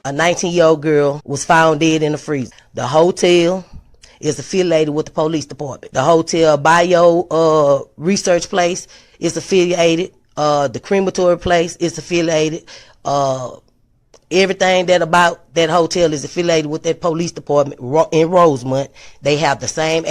A 19-year-old girl was found dead in the freezer. The hotel is affiliated with the police department. The hotel bio research place is affiliated. The crematory place is affiliated. Everything that about that hotel is affiliated with that police department in Rosemont. They have the same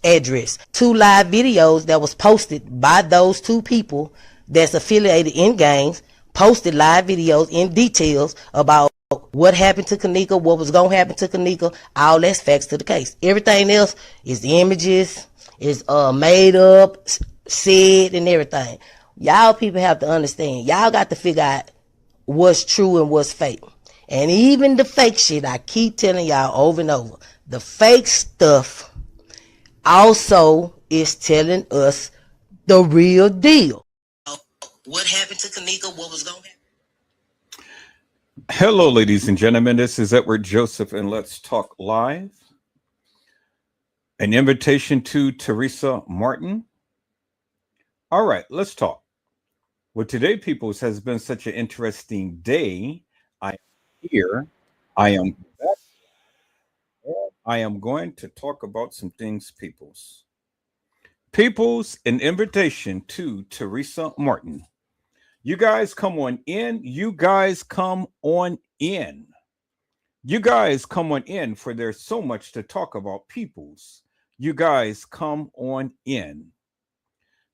address. 2 live videos that was posted by those 2 people that's affiliated in gangs, posted live videos in details about what happened to Kanika, what was going to happen to Kanika. All that's facts to the case. Everything else is the images, is made up, said, and everything. Y'all people have to understand. Y'all got to figure out what's true and what's fake. And even the fake shit, I keep telling y'all over and over, the fake stuff also is telling us the real deal. What happened to Kanika? What was going to happen? Hello, ladies and gentlemen. This is Edward Joseph, and let's talk live. An invitation to Tereasa Martin. All right, let's talk. Well, today, peoples, has been such an interesting day. I am here. I am back. I am going to talk about some things, peoples. Peoples, an invitation to Tereasa Martin. You guys come on in. You guys come on in. You guys come on in, for there's so much to talk about, peoples. You guys come on in.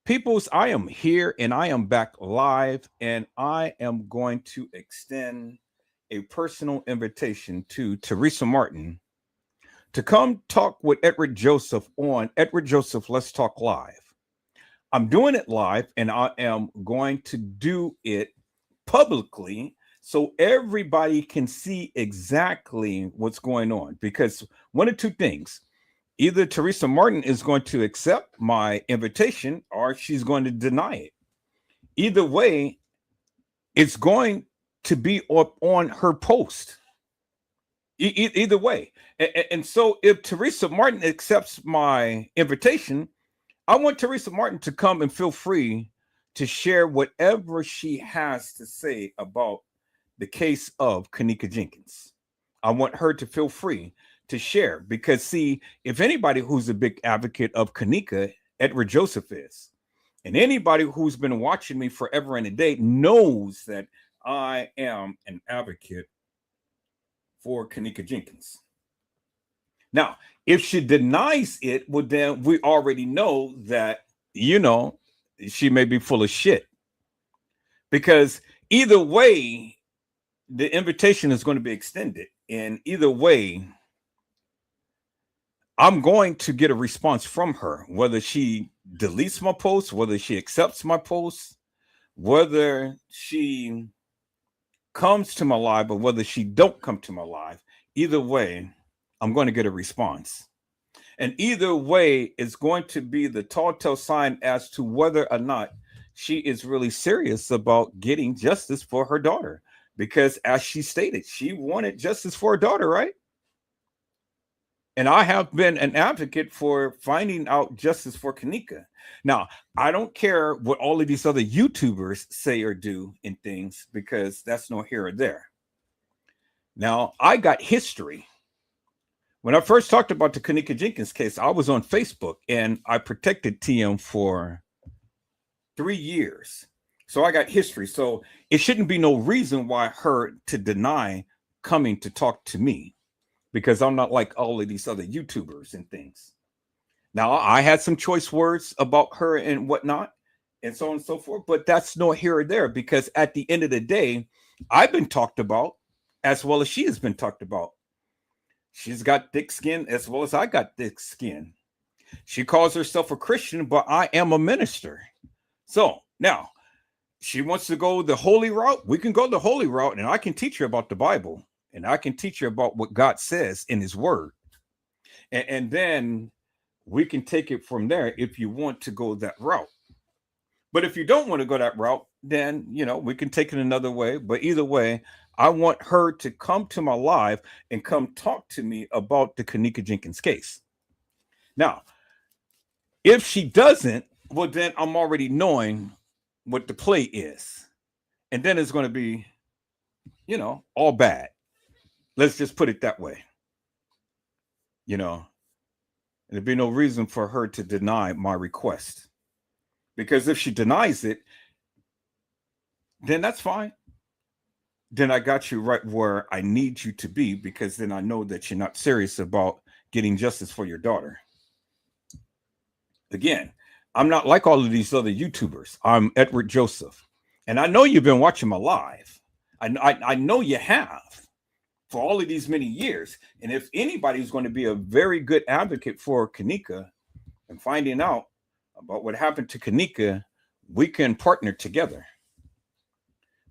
Peoples, I am here and I am back live, and I am going to extend a personal invitation to Tereasa Martin to come talk with Edward Joseph on Edward Joseph Let's Talk Live. I'm doing it live, and I am going to do it publicly so everybody can see exactly what's going on. Because one of 2 things, either Tereasa Martin is going to accept my invitation or she's going to deny it. Either way, it's going to be up on her post. Either way. And so if Tereasa Martin accepts my invitation, I want Tereasa Martin to come and feel free to share whatever she has to say about the case of Kanika Jenkins. I want her to feel free to share, because, see, if anybody who's a big advocate of Kanika, Edward Joseph is. And anybody who's been watching me forever and a day knows that I am an advocate for Kanika Jenkins. Now, if she denies it, well, then we already know that, she may be full of shit. Because either way, the invitation is going to be extended. And either way, I'm going to get a response from her, whether she deletes my post, whether she accepts my post, whether she comes to my live, or whether she don't come to my live. Either way, I'm going to get a response. And either way, it's going to be the telltale sign as to whether or not she is really serious about getting justice for her daughter. Because as she stated, she wanted justice for her daughter, right? And I have been an advocate for finding out justice for Kanika. Now, I don't care what all of these other YouTubers say or do in things, because that's no here or there. Now, I got history. When I first talked about the Kanika Jenkins case, I was on Facebook and I protected TM for 3 years. So I got history. So it shouldn't be no reason why her to deny coming to talk to me, because I'm not like all of these other YouTubers and things. Now, I had some choice words about her and whatnot and so on and so forth, but that's no here or there, because at the end of the day, I've been talked about as well as she has been talked about. She's got thick skin as well as I got thick skin. She calls herself a Christian, but I am a minister. So now she wants to go the holy route. We can go the holy route, and I can teach her about the Bible, and I can teach her about what God says in his word. And then we can take it from there if you want to go that route. But if you don't want to go that route, then, we can take it another way. But either way, I want her to come to my live and come talk to me about the Kanika Jenkins case. Now, if she doesn't, well, then I'm already knowing what the play is. And then it's going to be, all bad. Let's just put it that way. You know, there'd be no reason for her to deny my request. Because if she denies it, then that's fine. Then I got you right where I need you to be, because then I know that you're not serious about getting justice for your daughter. Again, I'm not like all of these other YouTubers. I'm Edward Joseph. And I know you've been watching my live. I know you have for all of these many years. And if anybody's going to be a very good advocate for Kanika and finding out about what happened to Kanika, we can partner together.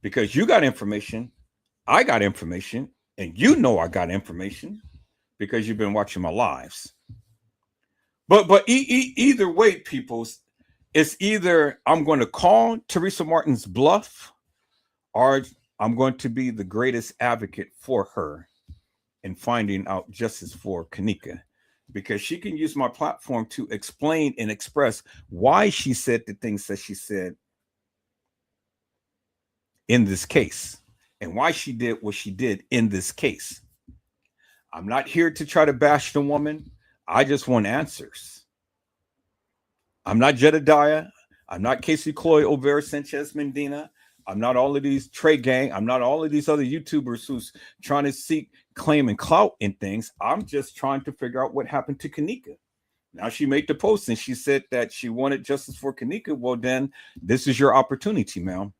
Because you got information, I got information, and you know I got information because you've been watching my lives. But either way, peoples, it's either I'm going to call Tereasa Martin's bluff, or I'm going to be the greatest advocate for her in finding out justice for Kanika, because she can use my platform to explain and express why she said the things that she said in this case and why she did what she did in this case. I'm not here to try to bash the woman. I just want answers. I'm not Jedediah. I'm not Casey Cloy, Overa Sanchez Mendina. I'm not all of these Trey Gang. I'm not all of these other YouTubers who's trying to seek claim and clout in things. I'm just trying to figure out what happened to Kanika. Now she made the post and she said that she wanted justice for Kanika. Well, then this is your opportunity, ma'am.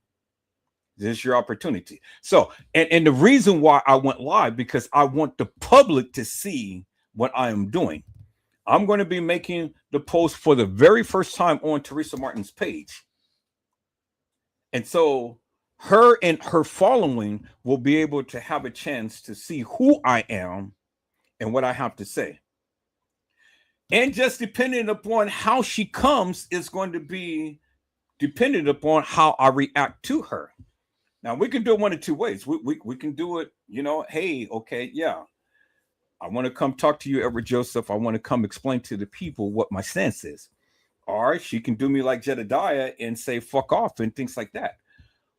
This is your opportunity. So, and the reason why I went live, because I want the public to see what I am doing. I'm going to be making the post for the very first time on Tereasa Martin's page. And so her and her following will be able to have a chance to see who I am and what I have to say. And just depending upon how she comes is going to be dependent upon how I react to her. Now, we can do it one of two ways. We can do it, hey, okay, yeah. I want to come talk to you, Edward Joseph. I want to come explain to the people what my stance is. Or she can do me like Jedediah and say, fuck off and things like that.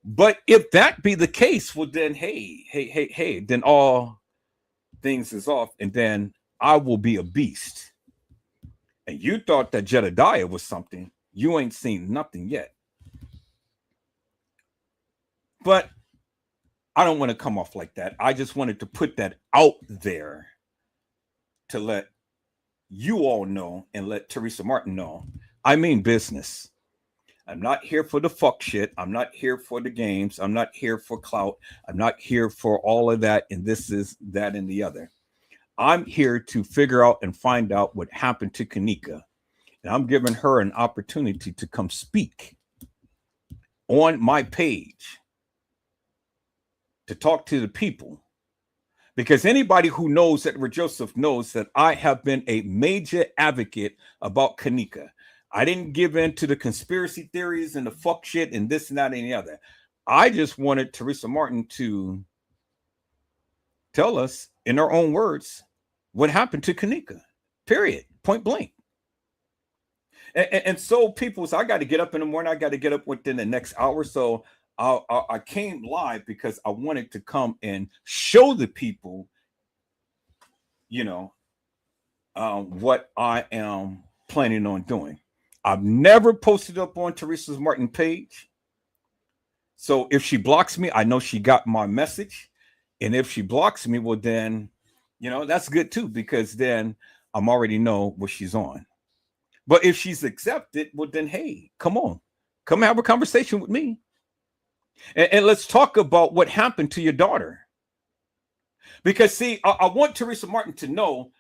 But if that be the case, well, then, hey, then all things is off. And then I will be a beast. And you thought that Jedediah was something. You ain't seen nothing yet. But I don't want to come off like that. I just wanted to put that out there to let you all know and let Tereasa Martin know. I mean business. I'm not here for the fuck shit. I'm not here for the games. I'm not here for clout. I'm not here for all of that. And this is that and the other. I'm here to figure out and find out what happened to Kanika. And I'm giving her an opportunity to come speak on my page to talk to the people. Because anybody who knows Edward Joseph knows that I have been a major advocate about Kanika. I didn't give in to the conspiracy theories and the fuck shit and this and that and the other. I just wanted Tereasa Martin to tell us in her own words what happened to Kanika. Period. Point blank. And so people, so I got to get up in the morning. I got to get up within the next hour. So I came live because I wanted to come and show the people, what I am planning on doing. I've never posted up on Tereasa Martin page. So if she blocks me, I know she got my message. And if she blocks me, well, then, that's good too, because then I'm already know what she's on. But if she's accepted, well, then, hey, come on, come have a conversation with me. And let's talk about what happened to your daughter. Because, see, I want Tereasa Martin to know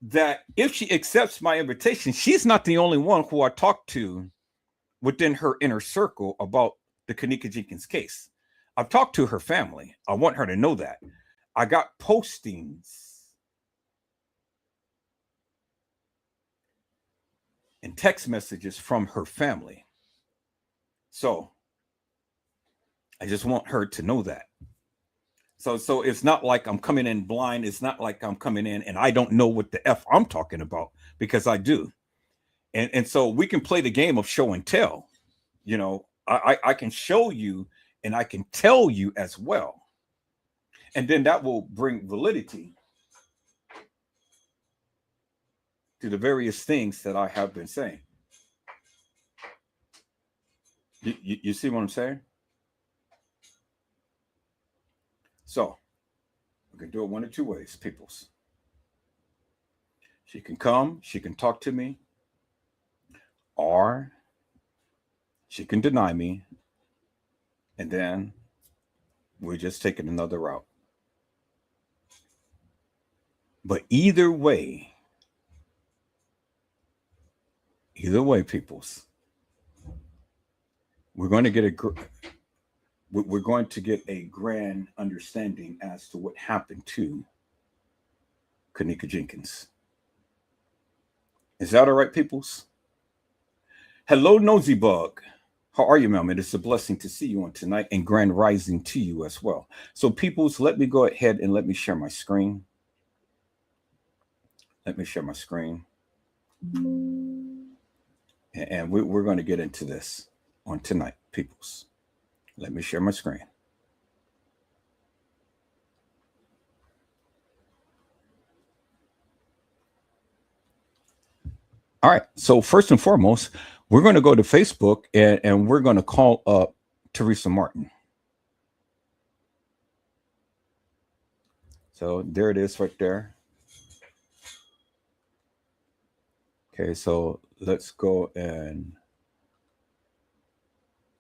that if she accepts my invitation, she's not the only one who I talked to within her inner circle about the Kanika Jenkins case. I've talked to her family. I want her to know that. I got postings and text messages from her family. So I just want her to know that. So it's not like I'm coming in blind. It's not like I'm coming in and I don't know what the F I'm talking about, because I do. And so we can play the game of show and tell. I can show you and I can tell you as well. And then that will bring validity to the various things that I have been saying. You see what I'm saying? So we can do it one of two ways, peoples. She can come, she can talk to me, or she can deny me, and then we're just taking another route. But either way, peoples, we're going to get we're going to get a grand understanding as to what happened to Kanika Jenkins. Is that all right, peoples? Hello, Nosy Bug. How are you, ma'am? It is a blessing to see you on tonight, and grand rising to you as well. So, peoples, let me go ahead and let me share my screen. Let me share my screen. And we're going to get into this on tonight, peoples. Let me share my screen. All right. So first and foremost, we're going to go to Facebook and we're going to call up Tereasa Martin. So there it is right there. Okay, so let's go and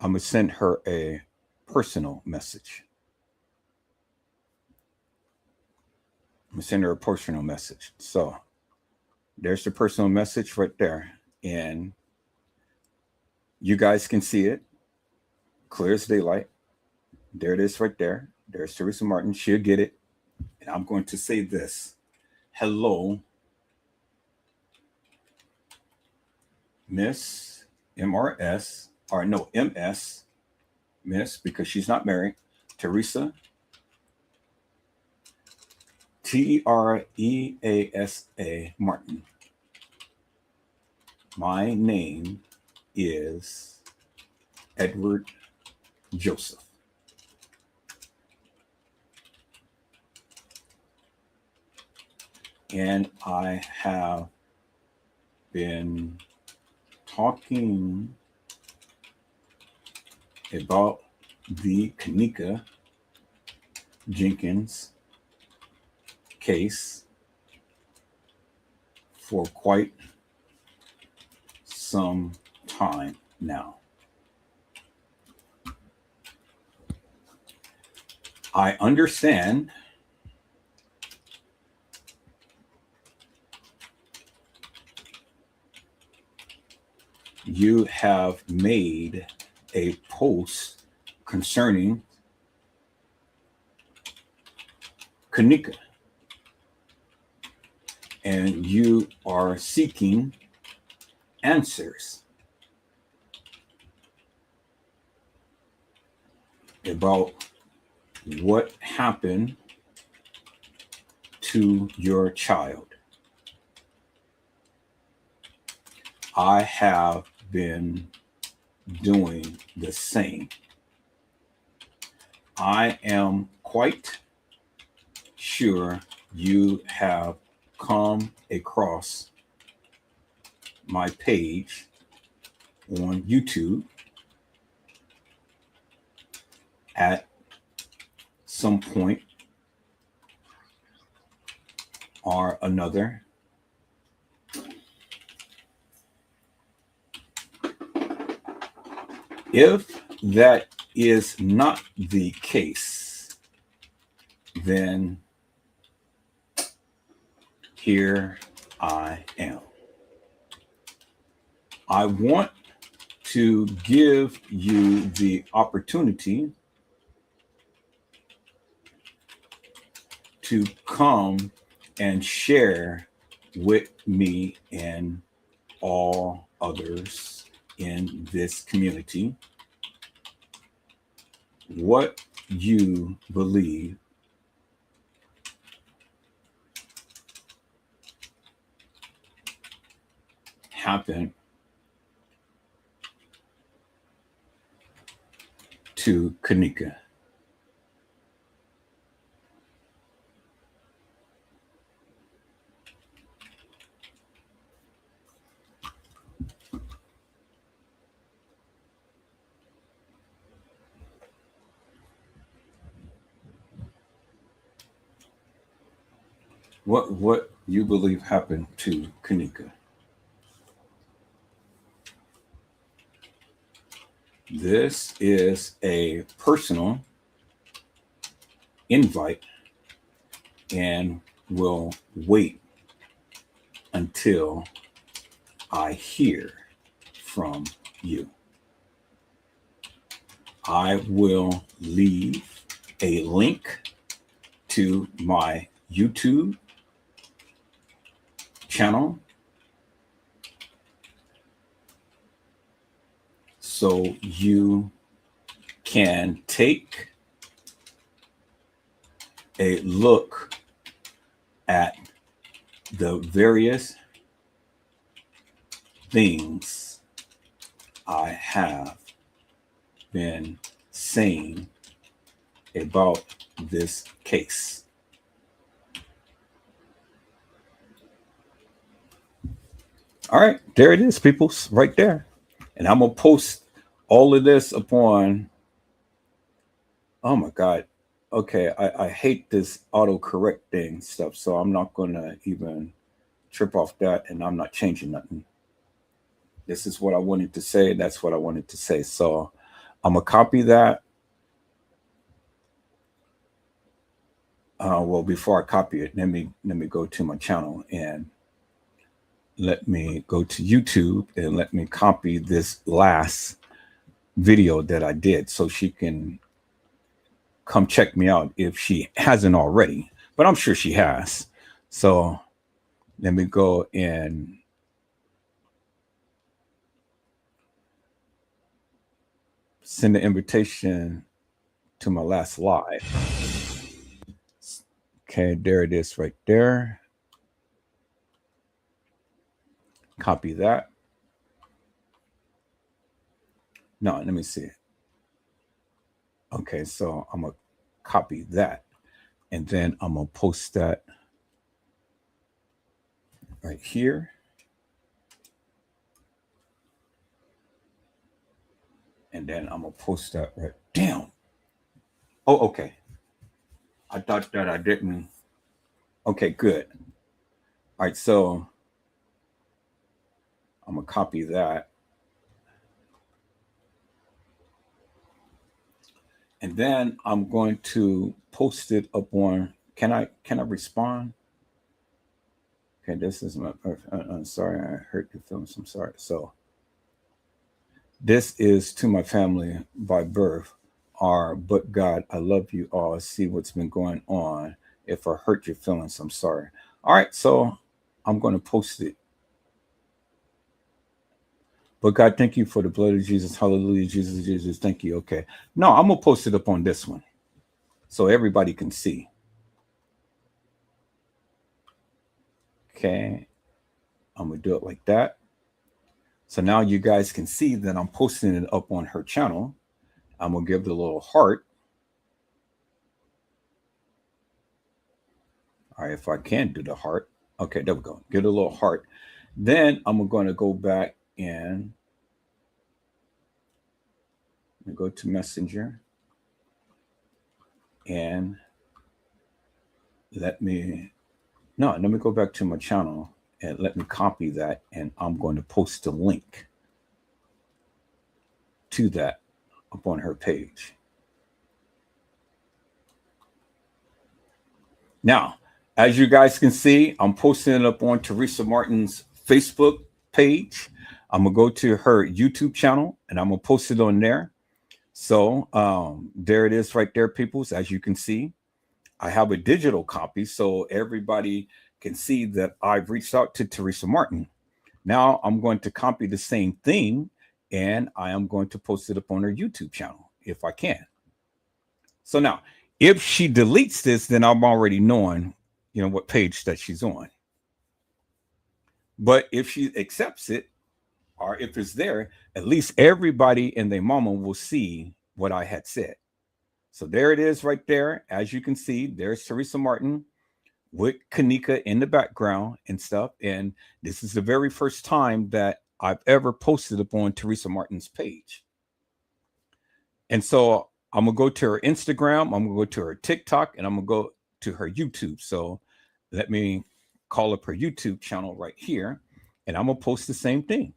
I'm going to send her a personal message. I'm going to send her a personal message. So there's the personal message right there. And you guys can see it clear as daylight. There it is right there. There's Tereasa Martin. She'll get it. And I'm going to say this. Hello, Miss MRS, or no, MS, Miss, because she's not married, Tereasa, Tereasa Martin. My name is Edward Joseph. And I have been talking about the Kanika Jenkins case for quite some time now. I understand you have made a post concerning Kanika, and you are seeking answers about what happened to your child. I have been doing the same. I am quite sure you have come across my page on YouTube at some point or another. If that is not the case, then here I am. I want to give you the opportunity to come and share with me and all others in this community what you believe happened to Kanika. what you believe happened to Kanika. This is a personal invite and will wait until I hear from you. I will leave a link to my YouTube channel so you can take a look at the various things I have been saying about this case. All right, there it is, peoples, right there. And I'm gonna post all of this upon. Oh my God. Okay, I hate this autocorrect thing stuff, so I'm not gonna even trip off that, and I'm not changing nothing. This is what I wanted to say. That's what I wanted to say. So I'm gonna copy that. Well, before I copy it, let me go to my channel and let me go to YouTube and let me copy this last video that I did so she can come check me out if she hasn't already, but I'm sure she has. So let me go and send the invitation to my last live. Okay, there it is right there. Copy that. No, let me see. Okay, so I'm gonna copy that and then I'm gonna post that right here. And then I'm gonna post that right down. Oh, okay. I thought that I didn't. Okay, good. All right, so I'm gonna copy that. And then I'm going to post it up on. Can I respond? Okay, this is my. I'm sorry, I hurt your feelings. I'm sorry. So this is to my family by birth. But God, I love you all. See what's been going on. If I hurt your feelings, I'm sorry. All right, so I'm going to post it. But God, thank you for the blood of Jesus. Hallelujah, Jesus, Jesus. Thank you. Okay. No, I'm going to post it up on this one so everybody can see. Okay. I'm going to do it like that. So now you guys can see that I'm posting it up on her channel. I'm going to give the little heart. All right, if I can do the heart. Okay, there we go. Get a little heart. Then I'm going to go back and go to Messenger. And let me go back to my channel and let me copy that. And I'm going to post a link to that up on her page. Now, as you guys can see, I'm posting it up on Tereasa Martin's Facebook page. I'm going to go to her YouTube channel and I'm going to post it on there. So there it is right there, peoples. As you can see, I have a digital copy so everybody can see that I've reached out to Tereasa Martin. Now I'm going to copy the same thing and I am going to post it up on her YouTube channel if I can. So now, if she deletes this, then I'm already knowing, what page that she's on. But if she accepts it, or if it's there, at least everybody and their mama will see what I had said. So there it is right there. As you can see, there's Tereasa Martin with Kanika in the background and stuff. And this is the very first time that I've ever posted upon Tereasa Martin's page. And so I'm going to go to her Instagram, I'm going to go to her TikTok, and I'm going to go to her YouTube. So let me call up her YouTube channel right here, and I'm gonna post the same thing.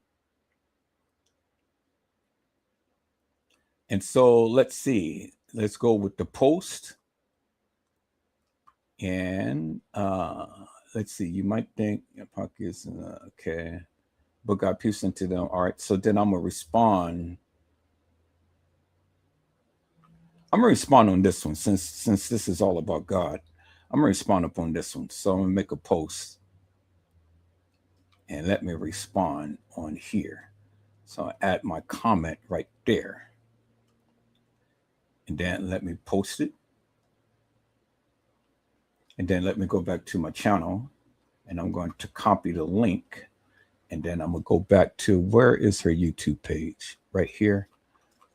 And so let's see, let's go with the post. And let's see, you might think pockets, okay, but God pierced into them. All right, so then I'm gonna respond. I'm gonna respond on this one since this is all about God. I'm gonna respond upon this one. So I'm gonna make a post and let me respond on here. So I add my comment right there. And then let me post it. And then let me go back to my channel, and I'm going to copy the link. And then I'm gonna go back to, where is her YouTube page? Right here.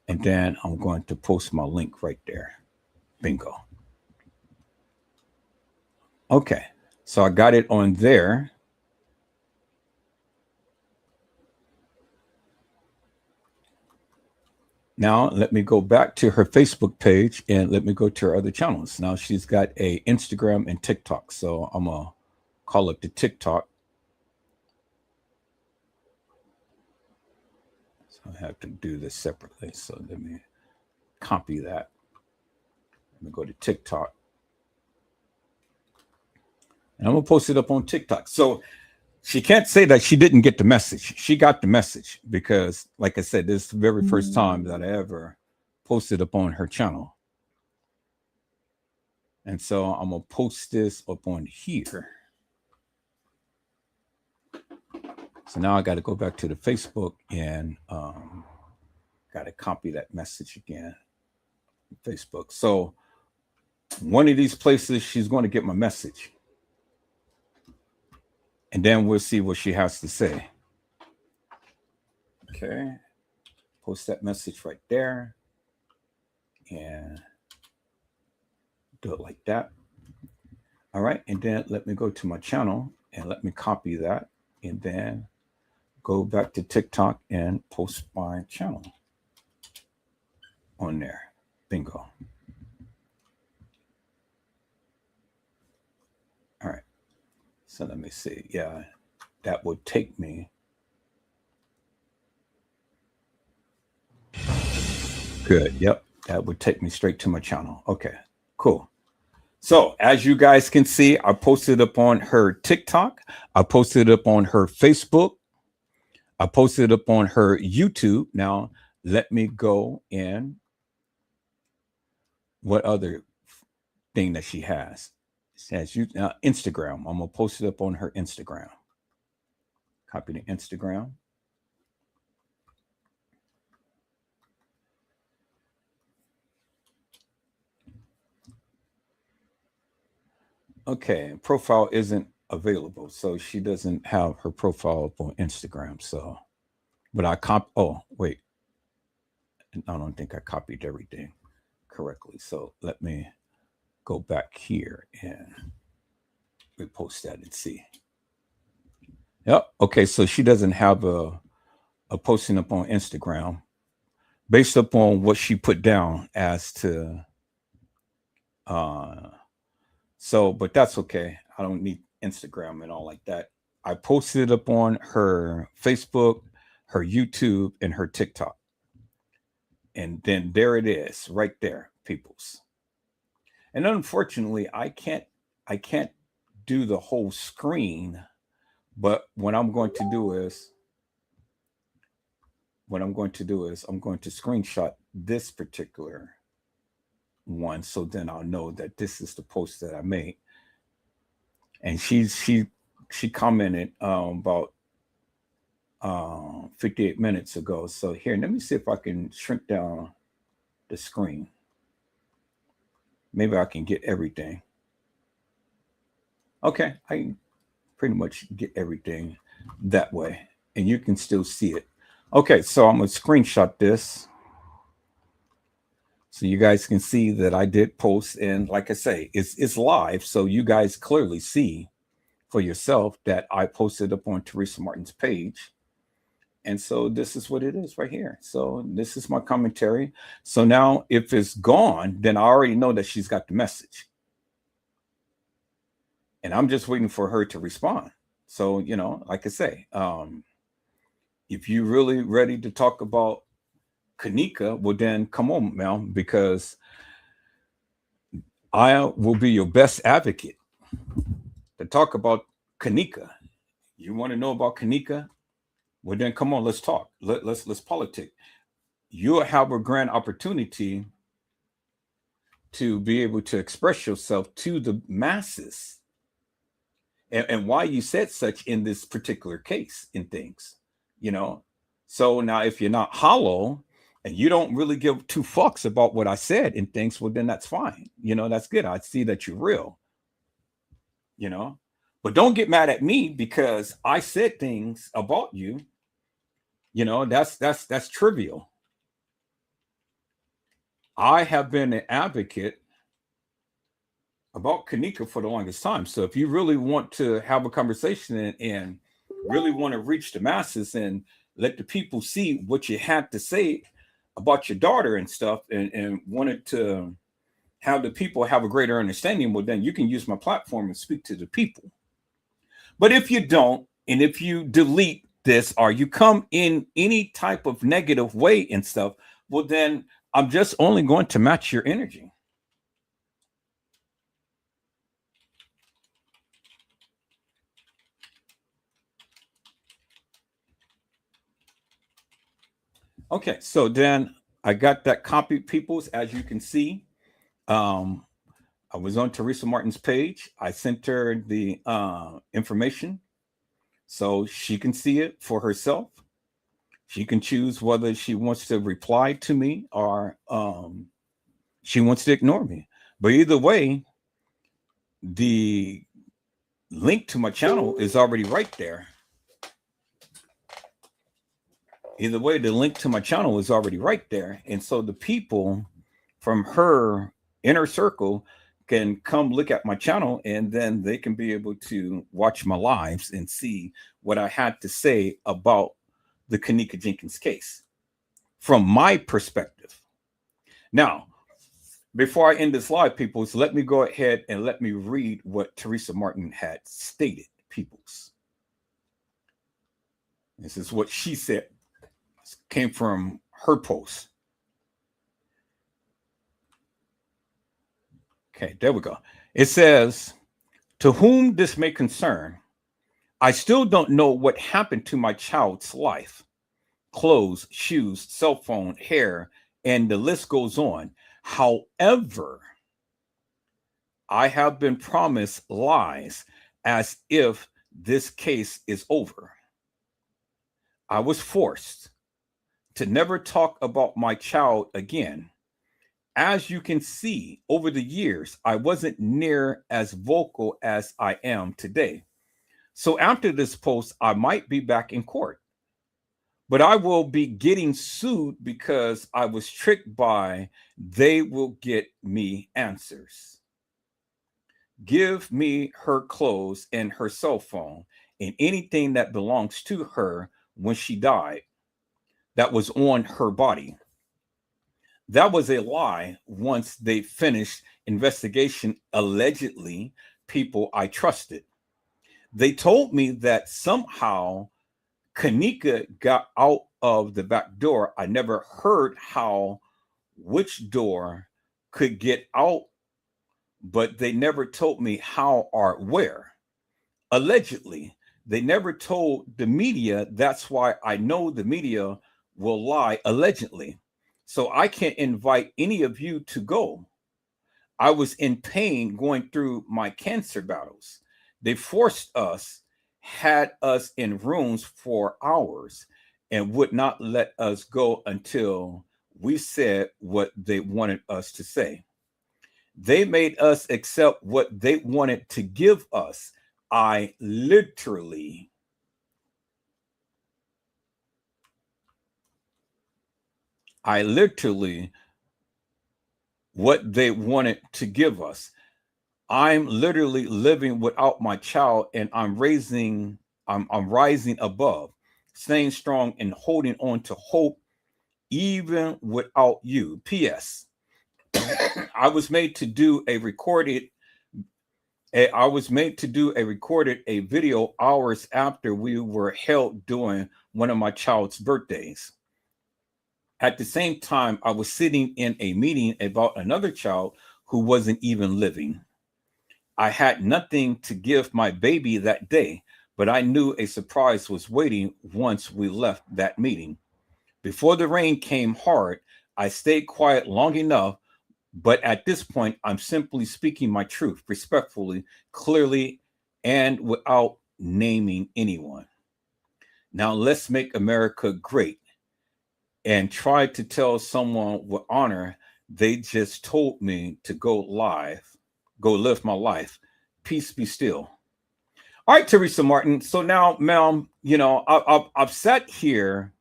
And then I'm going to post my link right there. Bingo. Okay, so I got it on there. Now let me go back to her Facebook page and let me go to her other channels. Now she's got a Instagram and TikTok. So I'm gonna call up the TikTok. So I have to do this separately. So let me copy that. Let me go to TikTok. And I'm gonna post it up on TikTok. So she can't say that she didn't get the message. She got the message, because, like I said, this is the very first time that I ever posted up on her channel. And so I'm gonna post this up on here. So now I got to go back to the Facebook and got to copy that message again. Facebook. So one of these places, she's going to get my message. And then we'll see what she has to say. Okay. Post that message right there. And do it like that. All right. And then let me go to my channel and let me copy that. And then go back to TikTok and post my channel on there. Bingo. All right. So let me see. Yeah, that would take me. Good. Yep. That would take me straight to my channel. Okay, cool. So as you guys can see, I posted up on her TikTok. I posted up on her Facebook. I posted up on her YouTube. Now, let me go in. What other thing that she has? She has Instagram. I'm going to post it up on her Instagram. Copy the Instagram. Okay, profile isn't available, so she doesn't have her profile up on Instagram. So, but oh, wait. I don't think I copied everything correctly. So let me go back here and repost that and see. Yep. Okay, so she doesn't have a posting up on Instagram based upon what she put down as to so, but that's okay. I don't need Instagram and all like that. I posted it up on her Facebook, her YouTube, and her TikTok. And then there it is, right there, peoples. And unfortunately, I can't do the whole screen, but what I'm going to do is I'm going to screenshot this particular one, so then I'll know that this is the post that I made. And she commented about 58 minutes ago. So here, let me see if I can shrink down the screen. Maybe I can get everything. Okay, I can pretty much get everything that way, and you can still see it. Okay, so I'm gonna screenshot this so you guys can see that I did post. And like I say, it's live, so you guys clearly see for yourself that I posted up on Tereasa Martin's page. And so this is what it is right here. So this is my commentary. So now if it's gone, then I already know that she's got the message. and I'm just waiting for her to respond. So, like I say, if you're really ready to talk about Kanika, well, then come on, Mel, because I will be your best advocate to talk about Kanika. You want to know about Kanika? Well, then come on, let's talk. Let's politic. You'll have a grand opportunity to be able to express yourself to the masses, and why you said such in this particular case in things, you know. So now, if you're not hollow and you don't really give two fucks about what I said in things, well, then that's fine. That's good. I see that you're real. You know, but don't get mad at me because I said things about you. That's trivial. I have been an advocate about Kanika for the longest time. So if you really want to have a conversation and really want to reach the masses and let the people see what you had to say about your daughter and stuff, and wanted to have the people have a greater understanding, well, then you can use my platform and speak to the people. But if you don't, and if you delete this or you come in any type of negative way and stuff, well, then I'm just only going to match your energy. Okay, so then I got that copy, peoples. As you can see, um, I was on Tereasa Martin's page. I sent her the information so she can see it for herself. She can choose whether she wants to reply to me or she wants to ignore me. But either way, the link to my channel is already right there. Either way, the link to my channel is already right there. And so the people from her inner circle can come look at my channel, and then they can be able to watch my lives and see what I had to say about the Kanika Jenkins case from my perspective. Now, before I end this live, peoples, let me go ahead and let me read what Tereasa Martin had stated, peoples. This is what she said. This came from her post. Okay, there we go. It says, to whom this may concern, I still don't know what happened to my child's life. Clothes, shoes, cell phone, hair, and the list goes on. However, I have been promised lies as if this case is over. I was forced to never talk about my child again. As you can see, over the years, I wasn't near as vocal as I am today. So after this post, I might be back in court. But I will be getting sued because I was tricked by they will get me answers. Give me her clothes and her cell phone and anything that belongs to her when she died that was on her body. That was a lie once they finished investigation, allegedly, people I trusted. They told me that somehow Kanika got out of the back door. I never heard how, which door could get out, but they never told me how or where. Allegedly, they never told the media. That's why I know the media will lie allegedly. So I can't invite any of you to go. I was in pain going through my cancer battles. They forced us, had us in rooms for hours, and would not let us go until we said what they wanted us to say. They made us accept what they wanted to give us. I literally what they wanted to give us. I'm literally living without my child, and I'm rising above, staying strong and holding on to hope even without you. P.S. I was made to do a recorded I was made to do a video hours after we were held during one of my child's birthdays. At the same time, I was sitting in a meeting about another child who wasn't even living. I had nothing to give my baby that day, but I knew a surprise was waiting once we left that meeting. Before the rain came hard, I stayed quiet long enough, but at this point, I'm simply speaking my truth respectfully, clearly, and without naming anyone. Now, let's make America great and try to tell someone with honor they just told me to go live my life. Peace be still. All right, Teresa Martin. So now, ma'am, I've sat here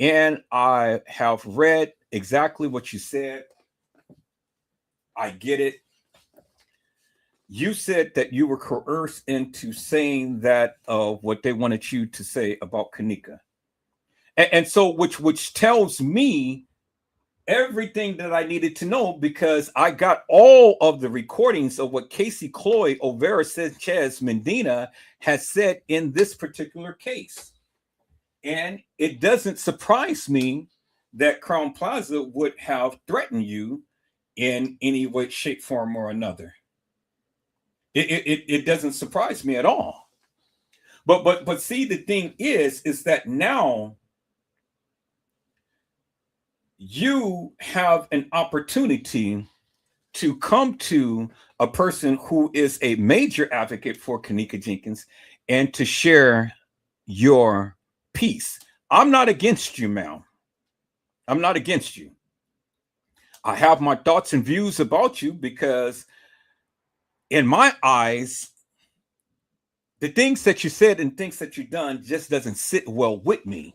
and I have read exactly what you said. I get it. You said that you were coerced into saying that what they wanted you to say about Kanika, and so which tells me everything that I needed to know, because I got all of the recordings of what Casey Cloyd Overa Sanchez Medina has said in this particular case. And it doesn't surprise me that Crown Plaza would have threatened you in any way, shape, form, or another. It doesn't surprise me at all. But see, the thing is that now you have an opportunity to come to a person who is a major advocate for Kanika Jenkins and to share your piece. I'm not against you, ma'am. I'm not against you. I have my thoughts and views about you because in my eyes, the things that you said and things that you've done just doesn't sit well with me.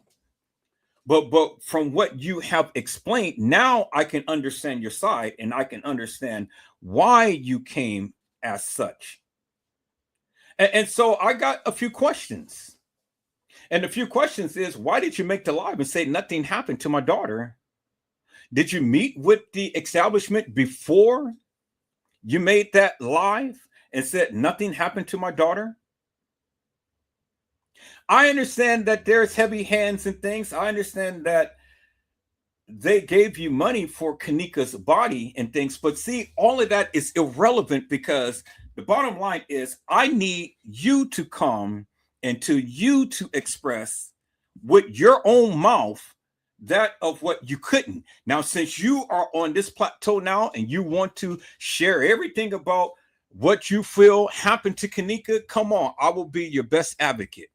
But from what you have explained, now I can understand your side and I can understand why you came as such. And so I got a few questions. And the few questions is, why did you make the live and say nothing happened to my daughter? Did you meet with the establishment before you made that live and said nothing happened to my daughter? I understand that there's heavy hands and things. I understand that they gave you money for Kanika's body and things. But see, all of that is irrelevant, because the bottom line is I need you to come and to you to express with your own mouth that of what you couldn't. Now, since you are on this plateau now and you want to share everything about what you feel happened to Kanika, come on, I will be your best advocate.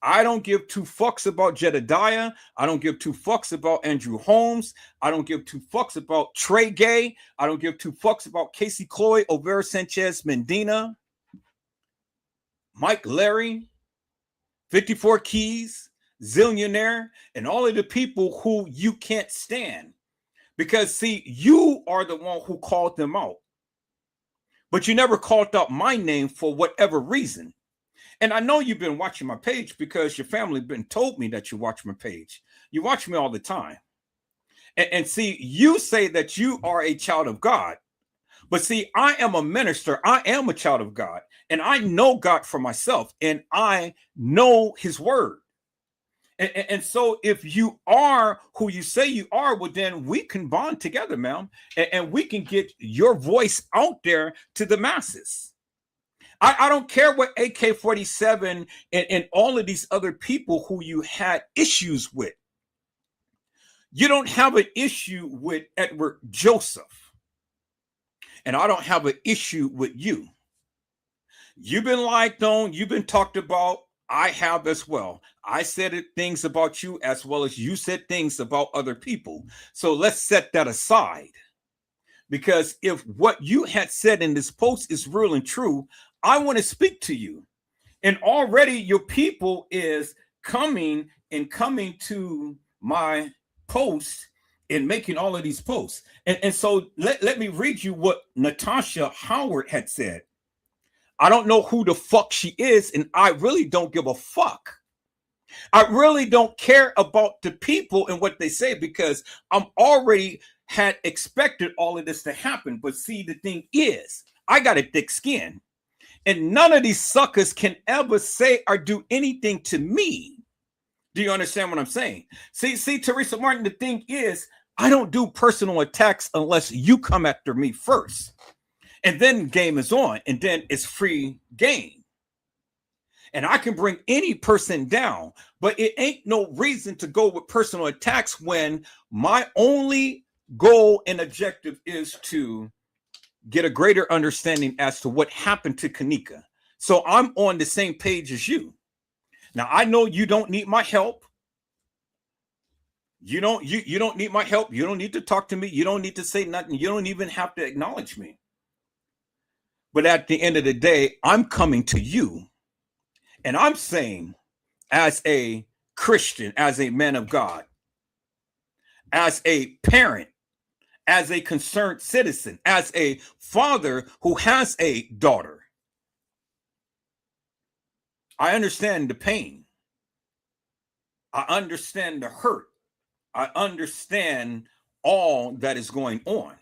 I don't give two fucks about Jedediah. I don't give two fucks about Andrew Holmes. I don't give two fucks about Trey Gay. I don't give two fucks about Casey Cloyd, Overa Sanchez Medina, Mike Larry, 54 Keys, Zillionaire, and all of the people who you can't stand. Because, see, you are the one who called them out. But you never called out my name for whatever reason. And I know you've been watching my page because your family been told me that you watch my page. You watch me all the time. And see, you say that you are a child of God. But see, I am a minister. I am a child of God. And I know God for myself. And I know his word. And so if you are who you say you are, well, then we can bond together, ma'am. And we can get your voice out there to the masses. I don't care what AK-47 and all of these other people who you had issues with. You don't have an issue with Edward Joseph. And I don't have an issue with you. You've been liked on, you've been talked about. I have as well. I said things about you as well as you said things about other people. So let's set that aside. Because if what you had said in this post is real and true, I want to speak to you. And already your people is coming to my post and making all of these posts. And so let me read you what Natasha Howard had said. I don't know who the fuck she is, and I really don't give a fuck. I really don't care about the people and what they say, because I'm already had expected all of this to happen. But see, the thing is, I got a thick skin. And none of these suckers can ever say or do anything to me. Do you understand what I'm saying? See, Tereasa Martin, the thing is, I don't do personal attacks unless you come after me first. And then game is on, and then it's free game. And I can bring any person down, but it ain't no reason to go with personal attacks when my only goal and objective is to get a greater understanding as to what happened to Kanika. So I'm on the same page as you. Now, I know you don't need my help. You don't need my help. You don't need to talk to me. You don't need to say nothing. You don't even have to acknowledge me. But at the end of the day, I'm coming to you. And I'm saying, as a Christian, as a man of God, as a parent, as a concerned citizen, as a father who has a daughter, I understand the pain. I understand the hurt. I understand all that is going on.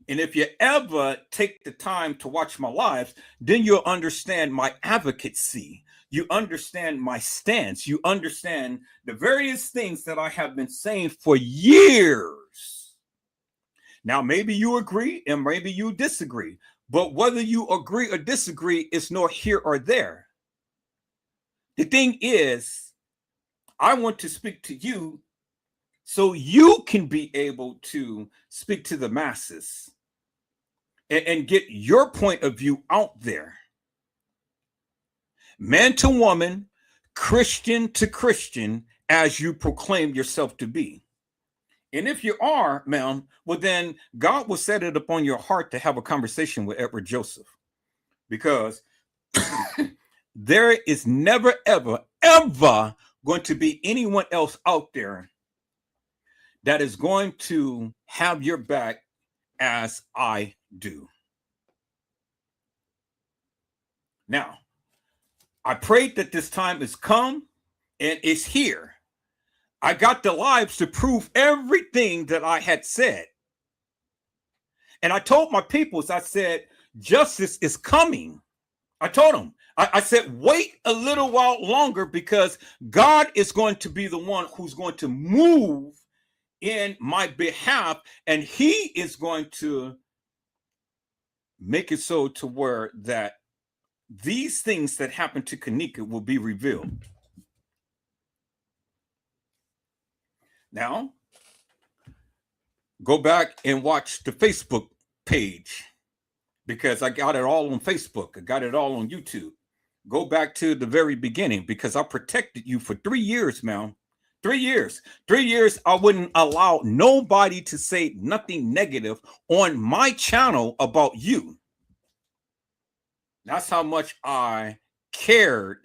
And if you ever take the time to watch my lives, then you'll understand my advocacy. You understand my stance. You understand the various things that I have been saying for years. Now, maybe you agree and maybe you disagree, but whether you agree or disagree is nor here or there. The thing is, I want to speak to you so you can be able to speak to the masses and get your point of view out there. Man to woman, Christian to Christian, as you proclaim yourself to be. And if you are, ma'am, well, then God will set it upon your heart to have a conversation with Edward Joseph. Because there is never, ever, ever going to be anyone else out there that is going to have your back as I do. Now, I prayed that this time has come and it's here. I got the lives to prove everything that I had said. And I told my peoples, I said, justice is coming. I told them, I said, wait a little while longer because God is going to be the one who's going to move in my behalf, and he is going to make it so to where that these things that happened to Kanika will be revealed. Now, go back and watch the Facebook page because I got it all on Facebook. I got it all on YouTube. Go back to the very beginning because I protected you for 3 years, man. 3 years. 3 years, I wouldn't allow nobody to say nothing negative on my channel about you. That's how much I cared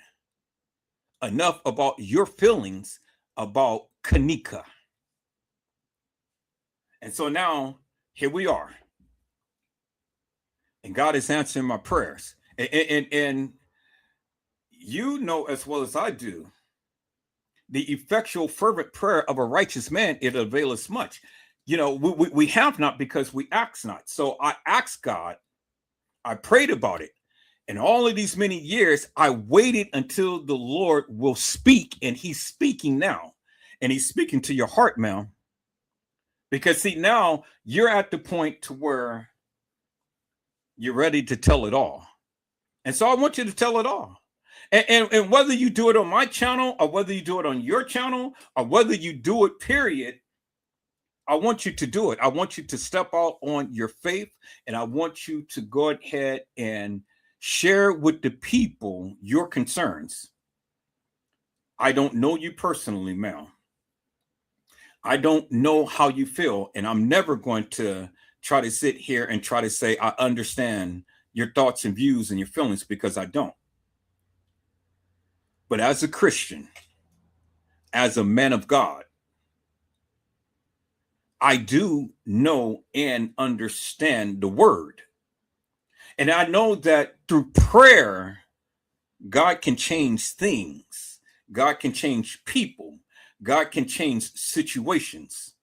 enough about your feelings about Kanika. And so now, here we are. And God is answering my prayers. And you know as well as I do, the effectual fervent prayer of a righteous man, it availeth much. You know, we have not because we ask not. So I asked God, I prayed about it. And all of these many years, I waited until the Lord will speak, and he's speaking now. And he's speaking to your heart, man. Because see, now you're at the point to where you're ready to tell it all. And so I want you to tell it all. And whether you do it on my channel or whether you do it on your channel or whether you do it, period, I want you to do it. I want you to step out on your faith, and I want you to go ahead and share with the people your concerns. I don't know you personally, Mel. I don't know how you feel, and I'm never going to try to sit here and try to say I understand your thoughts and views and your feelings because I don't. But as a Christian, as a man of God, I do know and understand the word. And I know that through prayer, God can change things. God can change people. God can change situations.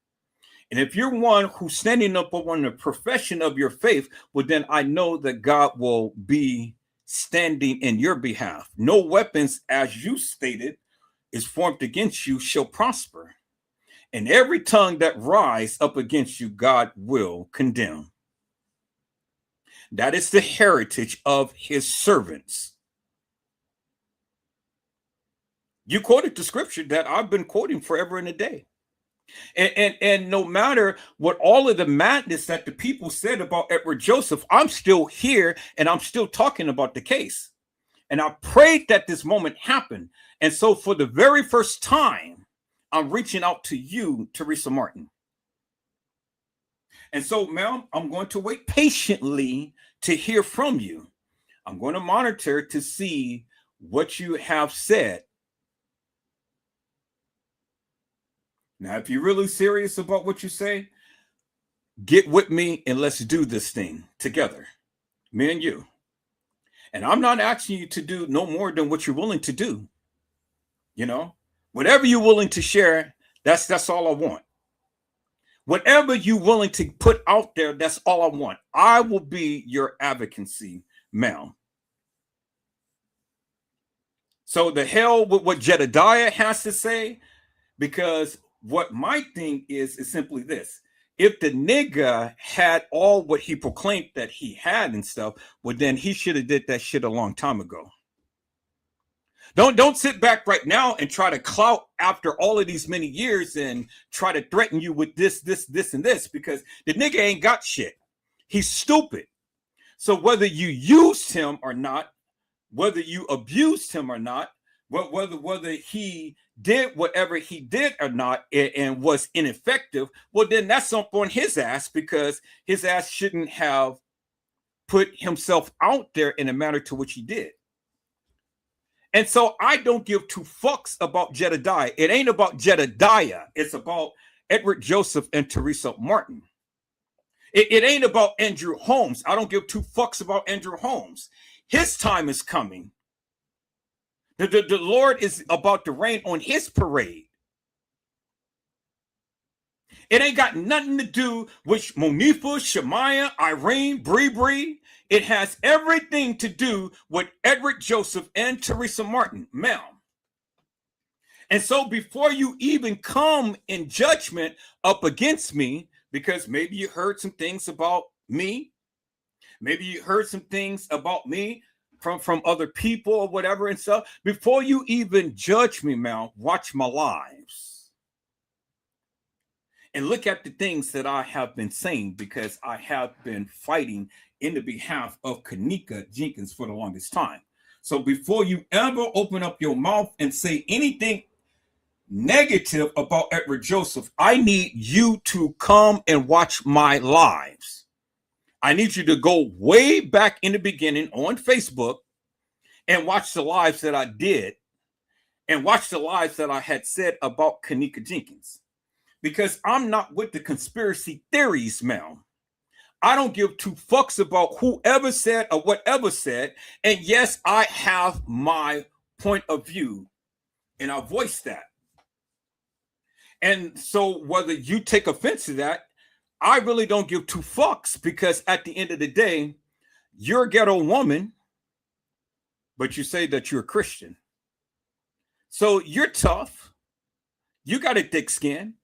And if you're one who's standing up on the profession of your faith, well, then I know that God will be standing in your behalf. No weapons, as you stated, is formed against you shall prosper. And every tongue that rise up against you, God will condemn. That is the heritage of his servants. You quoted the scripture that I've been quoting forever and a day. And no matter what all of the madness that the people said about Edward Joseph, I'm still here and I'm still talking about the case. And I prayed that this moment happened. And so for the very first time, I'm reaching out to you, Tereasa Martin. And so, ma'am, I'm going to wait patiently to hear from you. I'm going to monitor to see what you have said. Now, if you're really serious about what you say, get with me and let's do this thing together, me and you. And I'm not asking you to do no more than what you're willing to do. You know, whatever you're willing to share, that's all I want. Whatever you're willing to put out there, that's all I want. I will be your advocacy, ma'am. So the hell with what Jedediah has to say, because what my thing is simply this. If the nigga had all what he proclaimed that he had and stuff, well, then he should have did that shit a long time ago. Don't sit back right now and try to clout after all of these many years and try to threaten you with this, and this, because the nigga ain't got shit. He's stupid. So whether you used him or not, whether you abused him or not, whether he did whatever he did or not and was ineffective, well, then that's up on his ass, because his ass shouldn't have put himself out there in a manner to which he did. And so I don't give two fucks about Jedediah. It ain't about Jedediah. It's about Edward Joseph and Tereasa Martin. It ain't about Andrew Holmes. I don't give two fucks about Andrew Holmes. His time is coming. The Lord is about to rain on his parade. It ain't got nothing to do with Monifa, Shemaiah, Irene, Bree. It has everything to do with Edward Joseph and Tereasa Martin, ma'am. And so before you even come in judgment up against me, because maybe you heard some things about me, maybe you heard some things about me from other people or whatever and stuff, before you even judge me, ma'am, watch my lives. And look at the things that I have been saying, because I have been fighting in the behalf of Kenneka Jenkins for the longest time. So before you ever open up your mouth and say anything negative about Edward Joseph, I need you to come and watch my lives. I need you to go way back in the beginning on Facebook and watch the lives that I did and watch the lives that I had said about Kenneka Jenkins. Because I'm not with the conspiracy theories, ma'am. I don't give two fucks about whoever said or whatever said. And yes, I have my point of view, and I voice that. And so whether you take offense to that, I really don't give two fucks, because at the end of the day, you're a ghetto woman, but you say that you're a Christian. So you're tough. You got a thick skin.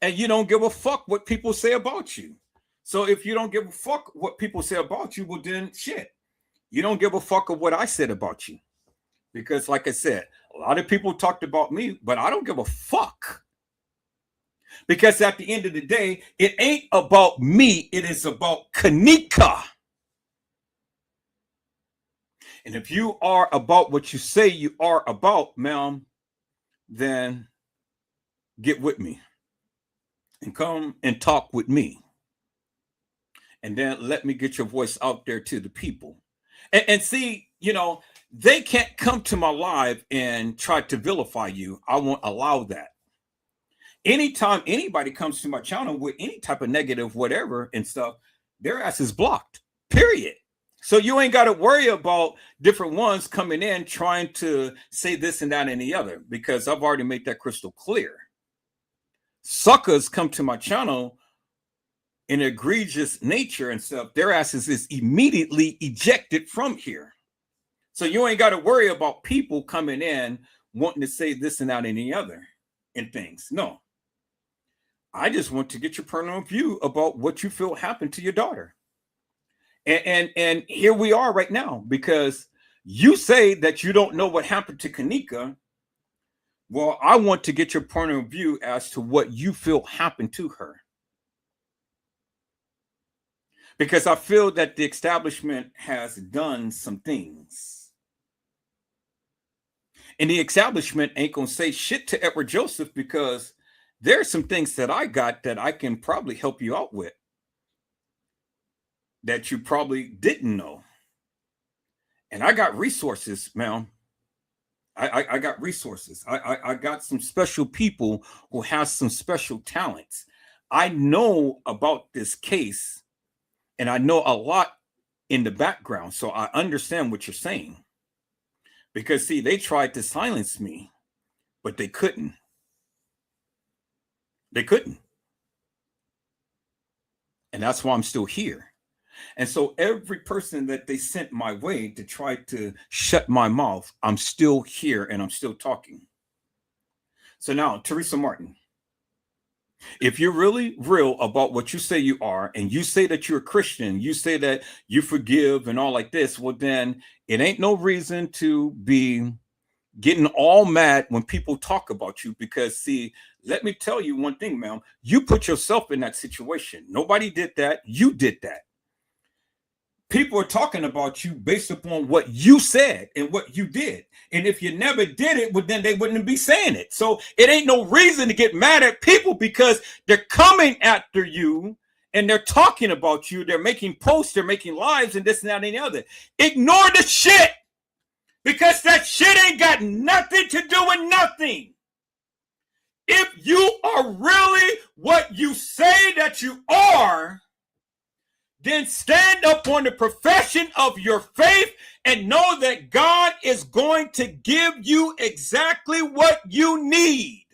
And you don't give a fuck what people say about you. So if you don't give a fuck what people say about you, well then shit. You don't give a fuck of what I said about you. Because like I said, a lot of people talked about me, but I don't give a fuck. Because at the end of the day, it ain't about me. It is about Kenneka. And if you are about what you say you are about, ma'am, then get with me. And come and talk with me. And then let me get your voice out there to the people. And see, you know, they can't come to my live and try to vilify you. I won't allow that. Anytime anybody comes to my channel with any type of negative whatever and stuff, their ass is blocked, period. So you ain't got to worry about different ones coming in trying to say this and that and the other, because I've already made that crystal clear. Suckers come to my channel in egregious nature and stuff, their asses is immediately ejected from here. So you ain't got to worry about people coming in wanting to say this and that and the other and things. No. I just want to get your personal view about what you feel happened to your daughter. And here we are right now, because you say that you don't know what happened to Kanika. Well, I want to get your point of view as to what you feel happened to her. Because I feel that the establishment has done some things. And the establishment ain't going to say shit to Edward Joseph, because there's some things that I got that I can probably help you out with that you probably didn't know. And I got resources, ma'am. I got resources. I got some special people who have some special talents. I know about this case, and I know a lot in the background, so I understand what you're saying. Because, see, they tried to silence me, but they couldn't. They couldn't. And that's why I'm still here. And so every person that they sent my way to try to shut my mouth, I'm still here and I'm still talking. So now, Tereasa Martin, if you're really real about what you say you are, and you say that you're a Christian, you say that you forgive and all like this, well, then it ain't no reason to be getting all mad when people talk about you. Because, see, let me tell you one thing, ma'am, you put yourself in that situation. Nobody did that. You did that. People are talking about you based upon what you said and what you did. And if you never did it, well, then they wouldn't be saying it. So it ain't no reason to get mad at people, because they're coming after you and they're talking about you. They're making posts, they're making lives, and this and that and the other. Ignore the shit, because that shit ain't got nothing to do with nothing. If you are really what you say that you are, then stand up on the profession of your faith and know that God is going to give you exactly what you need.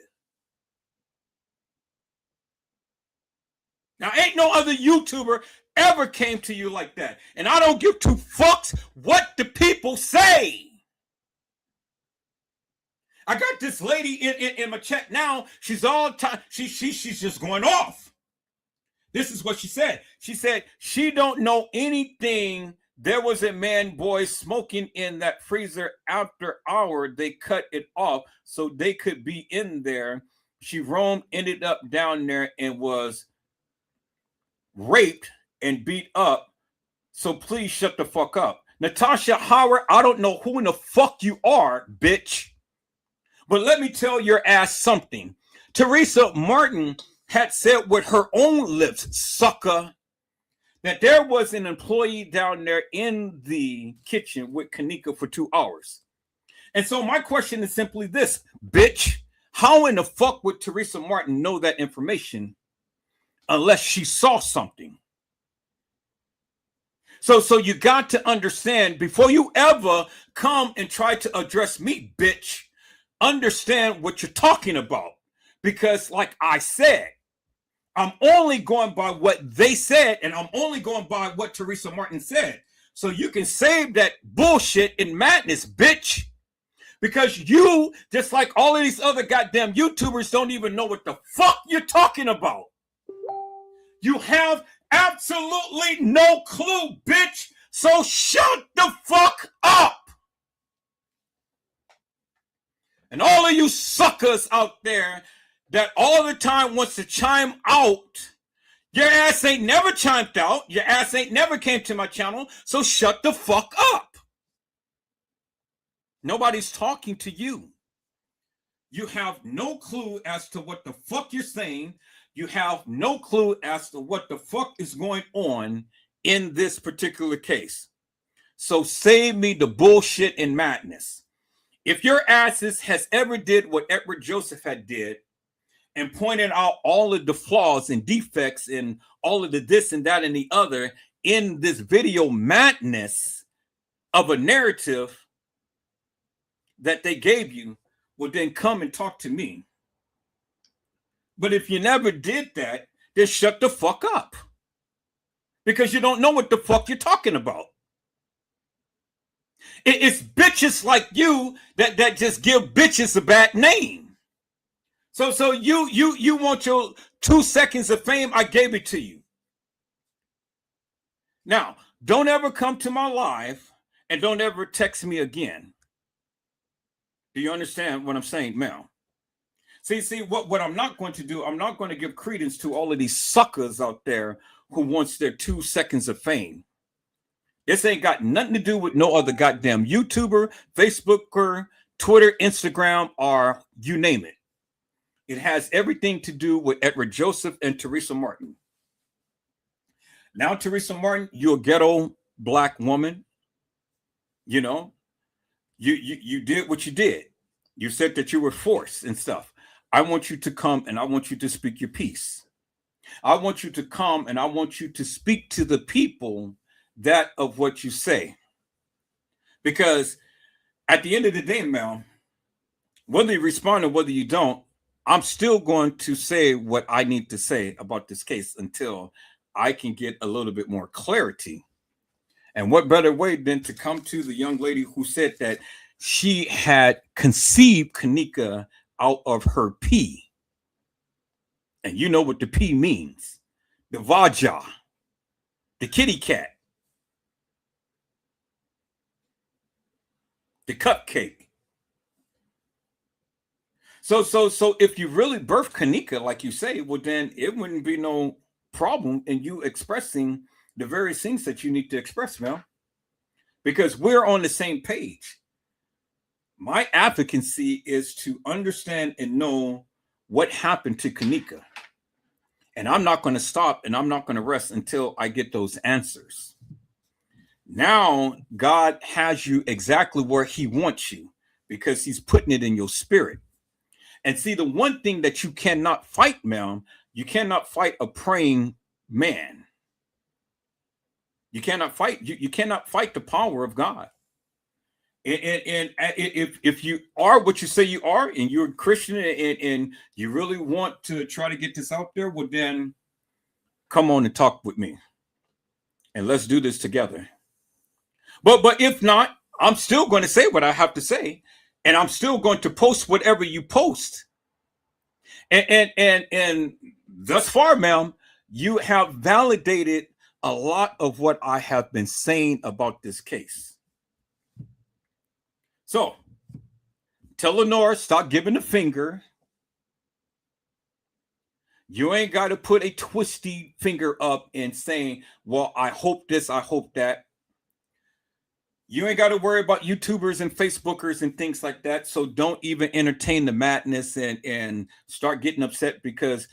Now, ain't no other YouTuber ever came to you like that. And I don't give two fucks what the people say. I got this lady in my chat now. She's all time. She's just going off. This is what she said. She said she don't know anything. There was a man, boy, smoking in that freezer after hour. They cut it off so they could be in there. She roamed, ended up down there, and was raped and beat up. So please shut the fuck up. Natasha Howard, I don't know who in the fuck you are, bitch. But let me tell your ass something. Tereasa Martin had said with her own lips, sucker, that there was an employee down there in the kitchen with Kanika for 2 hours. And so my question is simply this, bitch. How in the fuck would Tereasa Martin know that information unless she saw something? So you got to understand, before you ever come and try to address me, bitch, understand what you're talking about. Because like I said, I'm only going by what they said, and I'm only going by what Tereasa Martin said. So you can save that bullshit and madness, bitch. Because you, just like all of these other goddamn YouTubers, don't even know what the fuck you're talking about. You have absolutely no clue, bitch. So shut the fuck up. And all of you suckers out there that all the time wants to chime out, your ass ain't never chimed out. Your ass ain't never came to my channel. So shut the fuck up. Nobody's talking to you. You have no clue as to what the fuck you're saying. You have no clue as to what the fuck is going on in this particular case. So save me the bullshit and madness. If your asses has ever did what Edward Joseph had did, and pointed out all of the flaws and defects and all of the this and that and the other in this video madness of a narrative that they gave you, well, then come and talk to me. But if you never did that, then shut the fuck up. Because you don't know what the fuck you're talking about. It's bitches like you that just give bitches a bad name. So you want your 2 seconds of fame? I gave it to you. Now, don't ever come to my live and don't ever text me again. Do you understand what I'm saying, Mel? See, what I'm not going to do, I'm not going to give credence to all of these suckers out there who wants their 2 seconds of fame. This ain't got nothing to do with no other goddamn YouTuber, Facebooker, Twitter, Instagram, or you name it. It has everything to do with Edward Joseph and Tereasa Martin. Now, Tereasa Martin, you're a ghetto black woman. You know, you did what you did. You said that you were forced and stuff. I want you to come and I want you to speak your piece. I want you to come and I want you to speak to the people that of what you say. Because at the end of the day, Mel, whether you respond or whether you don't, I'm still going to say what I need to say about this case until I can get a little bit more clarity. And what better way than to come to the young lady who said that she had conceived Kanika out of her pee. And you know what the pee means. The vaja, the kitty cat, the cupcake. So if you really birth Kanika, like you say, well, then it wouldn't be no problem in you expressing the various things that you need to express, Mel. Because we're on the same page. My advocacy is to understand and know what happened to Kanika. And I'm not going to stop and I'm not going to rest until I get those answers. Now, God has you exactly where he wants you because he's putting it in your spirit. And see, the one thing that you cannot fight, Mel, you cannot fight a praying man. You cannot fight. You cannot fight the power of God. And if you are what you say you are, and you're a Christian, and you really want to try to get this out there, well, then come on and talk with me, and let's do this together. But if not, I'm still going to say what I have to say, and I'm still going to post whatever you post. And thus far, ma'am, you have validated a lot of what I have been saying about this case. So tell Lenore, stop giving the finger. You ain't got to put a twisty finger up and saying, well, I hope this, I hope that. You ain't got to worry about YouTubers and Facebookers and things like that. So don't even entertain the madness and start getting upset because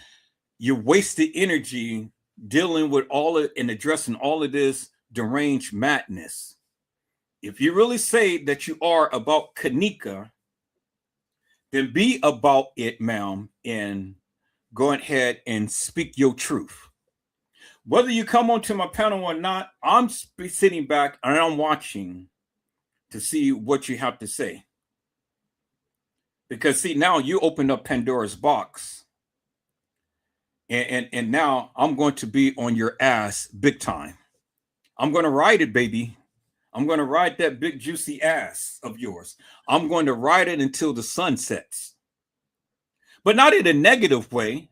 you wasted energy dealing with all of and addressing all of this deranged madness. If you really say that you are about Kanika, then be about it, ma'am, and go ahead and speak your truth. Whether you come onto my panel or not, I'm sitting back and I'm watching to see what you have to say. Because see, now you opened up Pandora's box. And now I'm going to be on your ass big time. I'm going to ride it, baby. I'm going to ride that big juicy ass of yours. I'm going to ride it until the sun sets. But not in a negative way.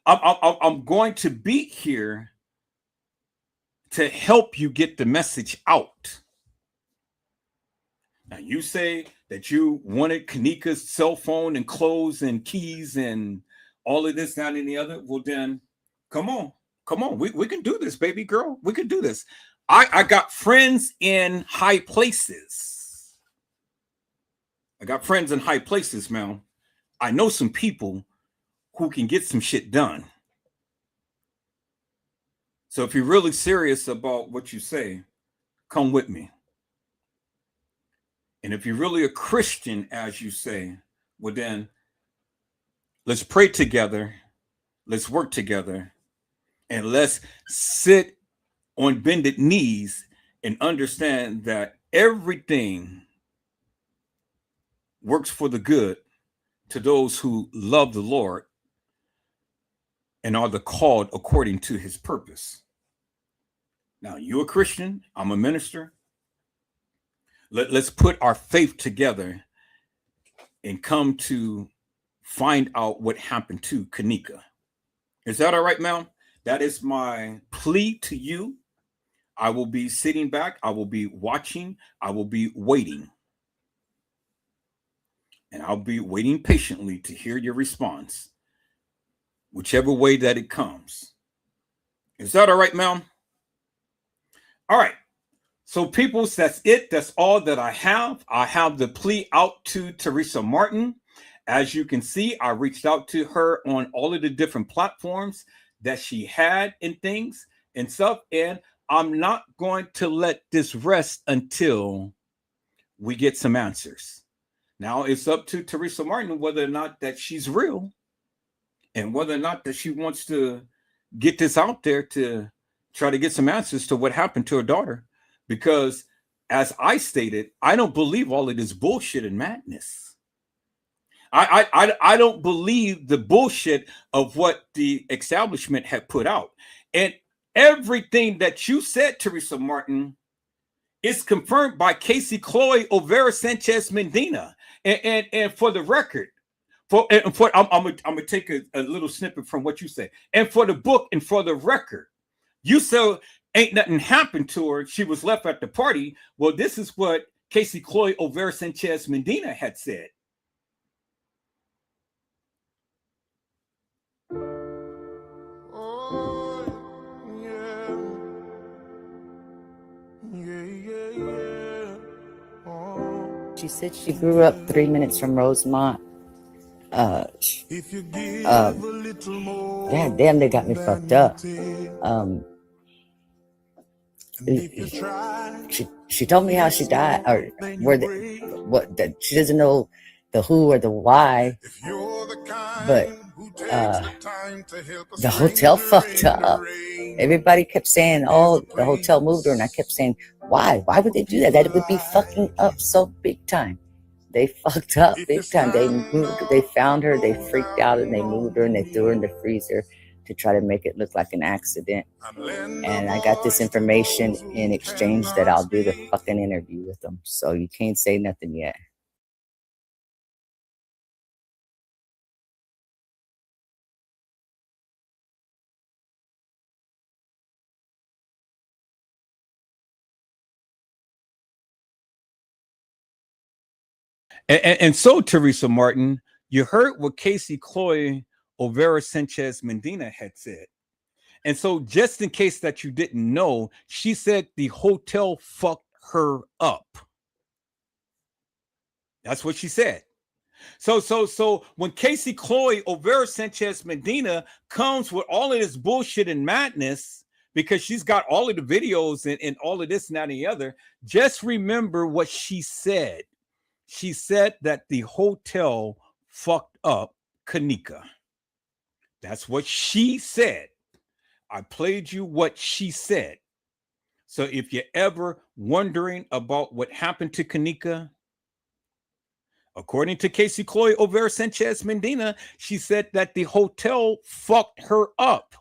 I'm going to be here to help you get the message out. Now, you say that you wanted Kanika's cell phone and clothes and keys and all of this, that, and the other. Well, then, come on. We can do this, baby girl. We can do this. I got friends in high places. I got friends in high places, Mel. I know some people who can get some shit done. So if you're really serious about what you say, come with me. And if you're really a Christian, as you say, well, then let's pray together. Let's work together. And let's sit on bended knees and understand that everything works for the good to those who love the Lord and are the called according to his purpose. Now, you're a Christian. I'm a minister. Let's put our faith together and come to find out what happened to Kanika. Is that all right, ma'am? That is my plea to you. I will be sitting back. I will be watching. I will be waiting. And I'll be waiting patiently to hear your response, whichever way that it comes. Is that all right, ma'am? All right. So, peoples, that's it. That's all that I have. I have the plea out to Tereasa Martin. As you can see, I reached out to her on all of the different platforms that she had and things and stuff. And I'm not going to let this rest until we get some answers. Now it's up to Tereasa Martin whether or not that she's real and whether or not that she wants to get this out there to try to get some answers to what happened to her daughter. Because as I stated, I don't believe all of this bullshit and madness. I don't believe the bullshit of what the establishment had put out. And everything that you said, Tereasa Martin, is confirmed by Casey Chloe Olvera Sanchez Medina. And for the record, I'm gonna take a little snippet from what you said. And for the book and for the record, you said ain't nothing happened to her. She was left at the party. Well, this is what Casey Chloe Olvera Sanchez Medina had said. She said she grew up 3 minutes from Rosemont. God damn, they got me fucked up. She told me how she died, or that she doesn't know the who or the why, but the hotel fucked up. Everybody kept saying, "Oh, the hotel moved her," and I kept saying, "Why? Why would they do that? That would be fucking up so big time." They fucked up big time. They found her, they freaked out, and they moved her, and they threw her in the freezer to try to make it look like an accident. And I got this information in exchange that I'll do the fucking interview with them. So you can't say nothing yet. And so, Tereasa Martin, you heard what Casey Chloe Olvera Sanchez Medina had said. And so, just in case that you didn't know, she said the hotel fucked her up. That's what she said. So when Casey Chloe Olvera Sanchez Medina comes with all of this bullshit and madness, because she's got all of the videos and all of this and that and the other, just remember what she said. She said that the hotel fucked up Kanika. That's what she said. I played you what she said. So if you're ever wondering about what happened to Kanika, according to Casey Chloe Olvera Sanchez Medina, she said that the hotel fucked her up.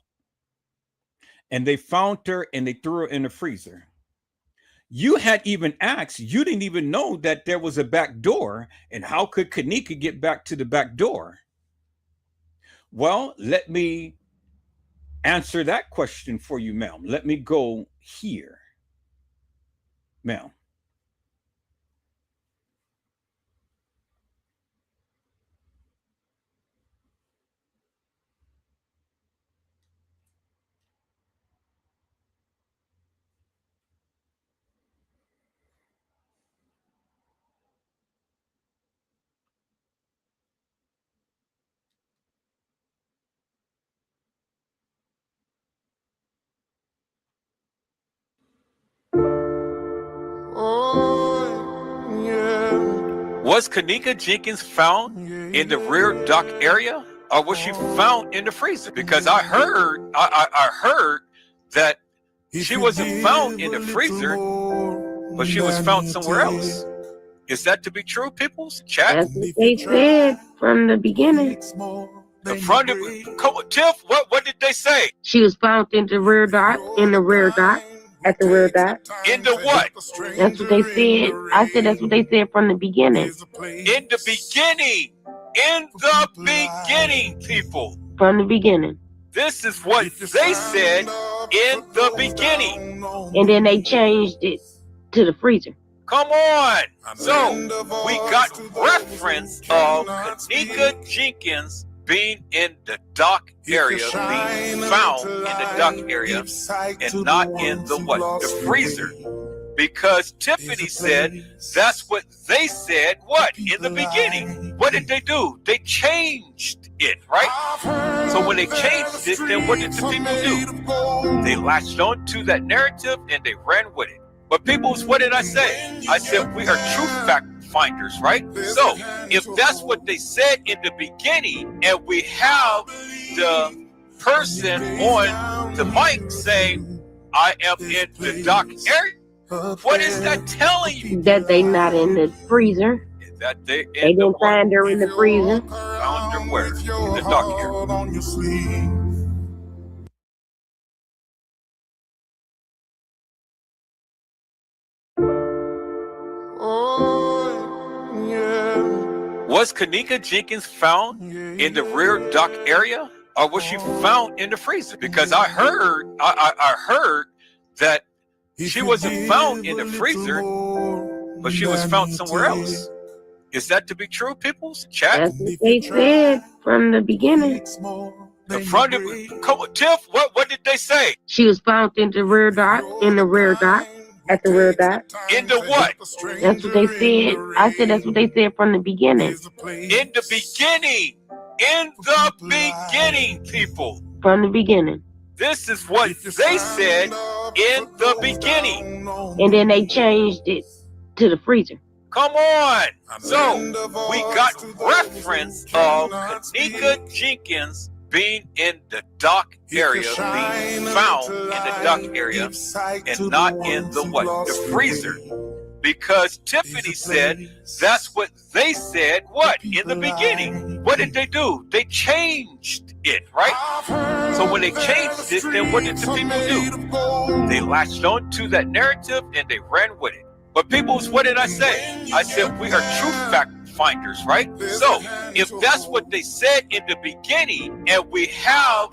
And they found her and they threw her in the freezer. You had even asked, you didn't even know that there was a back door, and how could Kanika get back to the back door? Well, let me answer that question for you, ma'am. Let me go here, ma'am. Was Kanika Jenkins found in the rear dock area, or was she found in the freezer? Because I heard that she wasn't found in the freezer, but she was found somewhere else. Is that to be true, peoples? Chat. That's what they said from the beginning. Tiff, what did they say? She was found in the rear dock. At the rear dot. In the what? That's what they said. I said that's what they said from the beginning. In the beginning. In the beginning, people. From the beginning. This is what they said in the beginning. And then they changed it to the freezer. Come on. So we got reference of Kanika Jenkins being in the dock area, being found in the dock area, and not in the what? The freezer. Because Tiffany said that's what they said, what? In the beginning. What did they do? They changed it, right? So when they changed it, then what did the people do? They latched on to that narrative and they ran with it. But people, what did I say? I said we are truth fact finders, right? So if that's what they said in the beginning, and we have the person on the mic saying, I am in the dock area, what is that telling you? That they not in the freezer. Is that they didn't find her in the freezer. Found her where? In the dock area. Was Kanika Jenkins found in the rear dock area, or was she found in the freezer? Because I heard that she wasn't found in the freezer, but she was found somewhere else. Is that to be true, people? Chat. That's what they said from the beginning. Come on, Tiff. What did they say? She was found in the rear dot. In the rear dot. At the rear dot. In the what? That's what they said. I said that's what they said from the beginning. In the beginning. In the beginning, people. From the beginning. This is what they said in the beginning. And then they changed it to the freezer. Come on. So we got reference of Kanika Jenkins being in the dock area, being found in the dock area, and not in the what? The freezer. Because Tiffany said that's what they said, what? In the beginning. What did they do? They changed it, right? So when they changed it, then what did the people do? They latched on to that narrative and they ran with it. But people, what did I say? I said we are truth fact finders, right? So if that's what they said in the beginning, and we have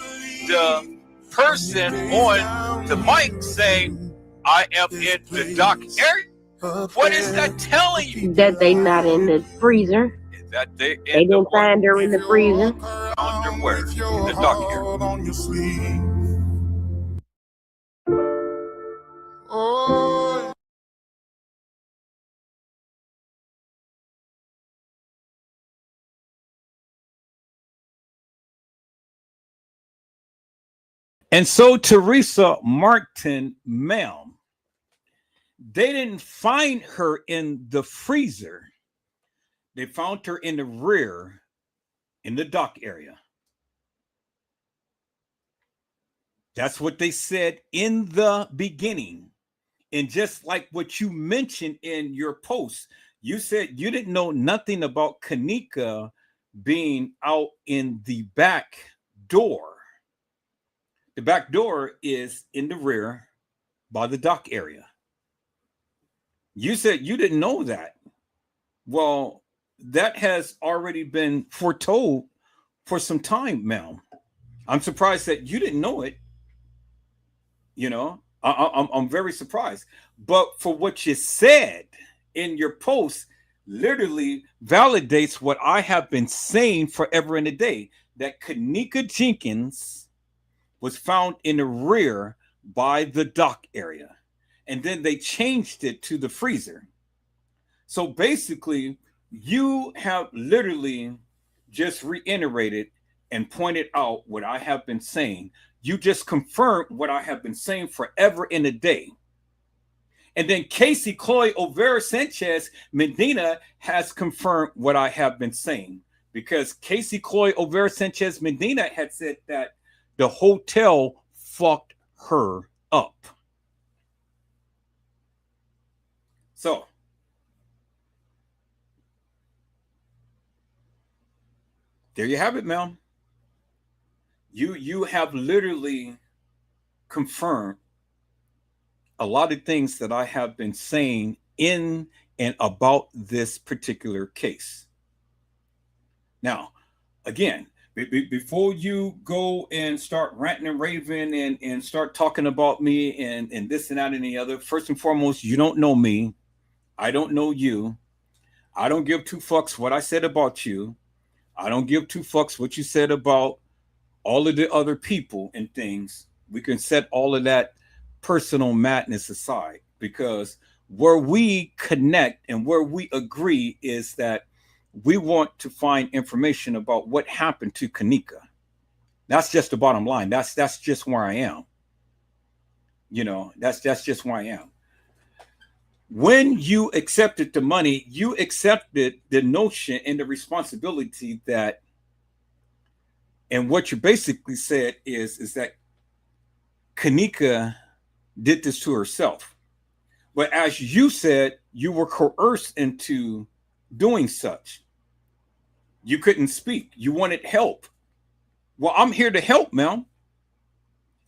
the person on the mic saying, I am in the dock area, what is that telling you? That they not in the freezer. Is that they didn't find her in the freezer. Found her where? In the dock area. And so Tereasa Martin, ma'am, they didn't find her in the freezer. They found her in the rear, in the dock area. That's what they said in the beginning. And just like what you mentioned in your post, you said you didn't know nothing about Kanika being out in the back door. The back door is in the rear by the dock area. You said you didn't know that. Well, that has already been foretold for some time, ma'am. I'm surprised that you didn't know it. You know, I'm very surprised. But for what you said in your post literally validates what I have been saying forever and a day, that Kanika Jenkins was found in the rear by the dock area. And then they changed it to the freezer. So basically, you have literally just reiterated and pointed out what I have been saying. You just confirmed what I have been saying forever and a day. And then Casey Chloe Overa Sanchez Medina has confirmed what I have been saying. Because Casey Chloe Overa Sanchez Medina had said that the hotel fucked her up. So, there you have it, ma'am. You have literally confirmed a lot of things that I have been saying in and about this particular case. Now, again, before you go and start ranting and raving and start talking about me and this and that and the other, first and foremost, you don't know me. I don't know you. I don't give two fucks what I said about you. I don't give two fucks what you said about all of the other people and things. We can set all of that personal madness aside, because where we connect and where we agree is that we want to find information about what happened to Kanika. That's just the bottom line. That's just where I am. You know, that's just where I am. When you accepted the money, you accepted the notion and the responsibility that, and what you basically said is that Kanika did this to herself. But as you said, you were coerced into doing such. You couldn't speak. You wanted help. Well, I'm here to help, man.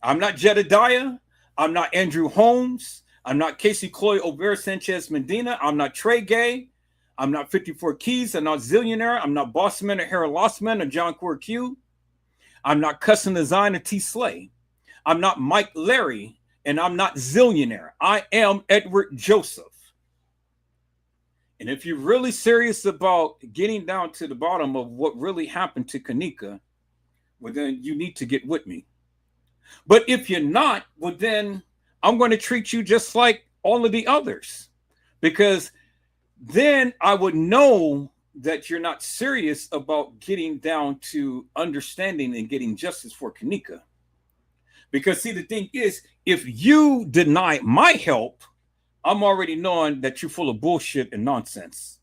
I'm not Jedediah. I'm not Andrew Holmes. I'm not Casey Cloy O'Vera Sanchez Medina. I'm not Trey Gay. I'm not 54 Keys. I'm not Zillionaire. I'm not Bossman or Harold Lossman or John Core Q. I'm not Custom Design or T Slay. I'm not Mike Larry. And I'm not Zillionaire. I am Edward Joseph. And if you're really serious about getting down to the bottom of what really happened to Kanika, well, then you need to get with me. But if you're not, well, then I'm going to treat you just like all of the others, because then I would know that you're not serious about getting down to understanding and getting justice for Kanika. Because see, the thing is, if you deny my help, I'm already knowing that you're full of bullshit and nonsense.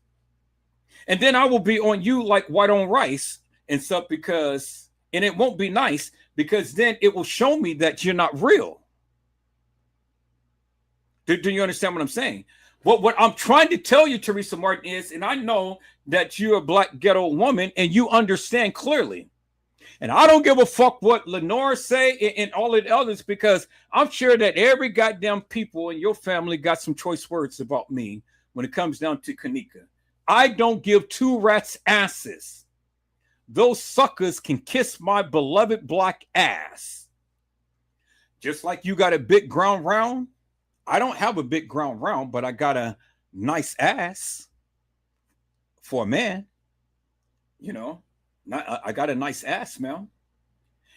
And then I will be on you like white on rice and stuff, because, and it won't be nice, because then it will show me that you're not real. Do you understand what I'm saying? What I'm trying to tell you, Tereasa Martin, is, and I know that you're a black ghetto woman and you understand clearly. And I don't give a fuck what Lenore say and all of the others, because I'm sure that every goddamn people in your family got some choice words about me when it comes down to Kanika. I don't give two rats' asses. Those suckers can kiss my beloved black ass. Just like you got a big ground round. I don't have a big ground round, but I got a nice ass for a man. You know, I got a nice ass, man.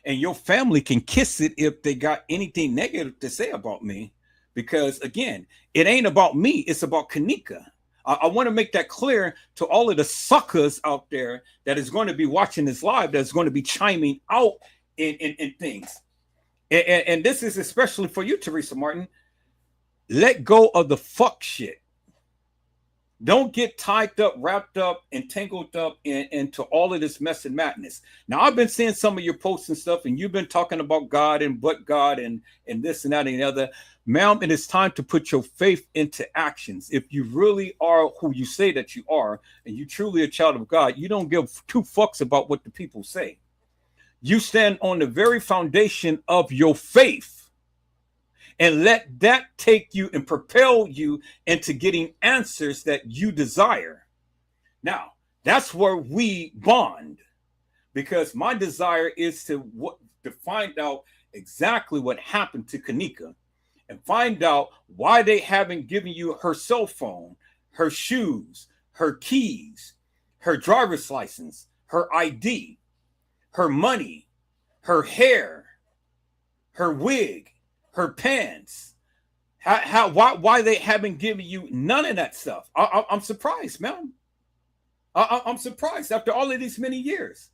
And your family can kiss it if they got anything negative to say about me. Because, again, it ain't about me. It's about Kanika. I want to make that clear to all of the suckers out there that is going to be watching this live, that's going to be chiming out in things. And this is especially for you, Tereasa Martin. Let go of the fuck shit. Don't get tied up, wrapped up, and tangled up into all of this mess and madness. Now, I've been seeing some of your posts and stuff, and you've been talking about God and but God and this and that and the other. Ma'am, it is time to put your faith into actions. If you really are who you say that you are, and you truly a child of God, you don't give two fucks about what the people say. You stand on the very foundation of your faith. And let that take you and propel you into getting answers that you desire. Now, that's where we bond, because my desire is to find out exactly what happened to Kanika and find out why they haven't given you her cell phone, her shoes, her keys, her driver's license, her ID, her money, her hair, her wig, her pants. Why they haven't given you none of that stuff? I'm surprised, man. I'm surprised after all of these many years.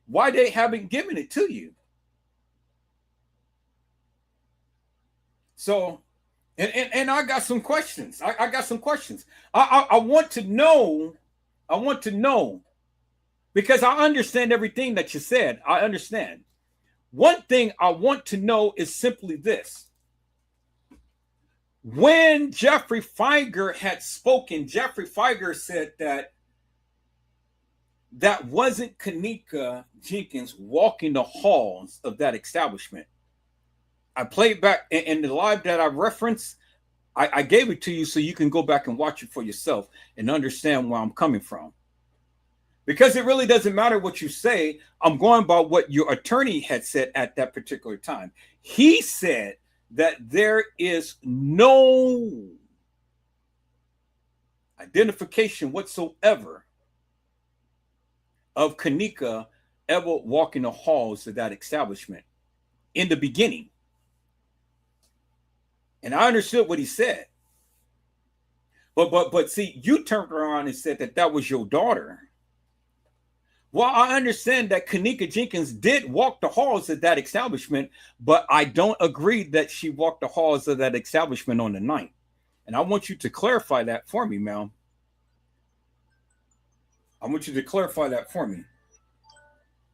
Why they haven't given it to you? So, and I got some questions. I got some questions. I want to know. I want to know, because I understand everything that you said. I understand. One thing I want to know is simply this. When Jeffrey Feiger had spoken, Jeffrey Feiger said that wasn't Kanika Jenkins walking the halls of that establishment. I played back in the live that I referenced. I gave it to you so you can go back and watch it for yourself and understand where I'm coming from. Because it really doesn't matter what you say. I'm going by what your attorney had said at that particular time. He said that there is no identification whatsoever of Kanika ever walking the halls of that establishment in the beginning. And I understood what he said. But see, you turned around and said that was your daughter. Well, I understand that Kanika Jenkins did walk the halls of that establishment, but I don't agree that she walked the halls of that establishment on the night. And I want you to clarify that for me, ma'am. I want you to clarify that for me.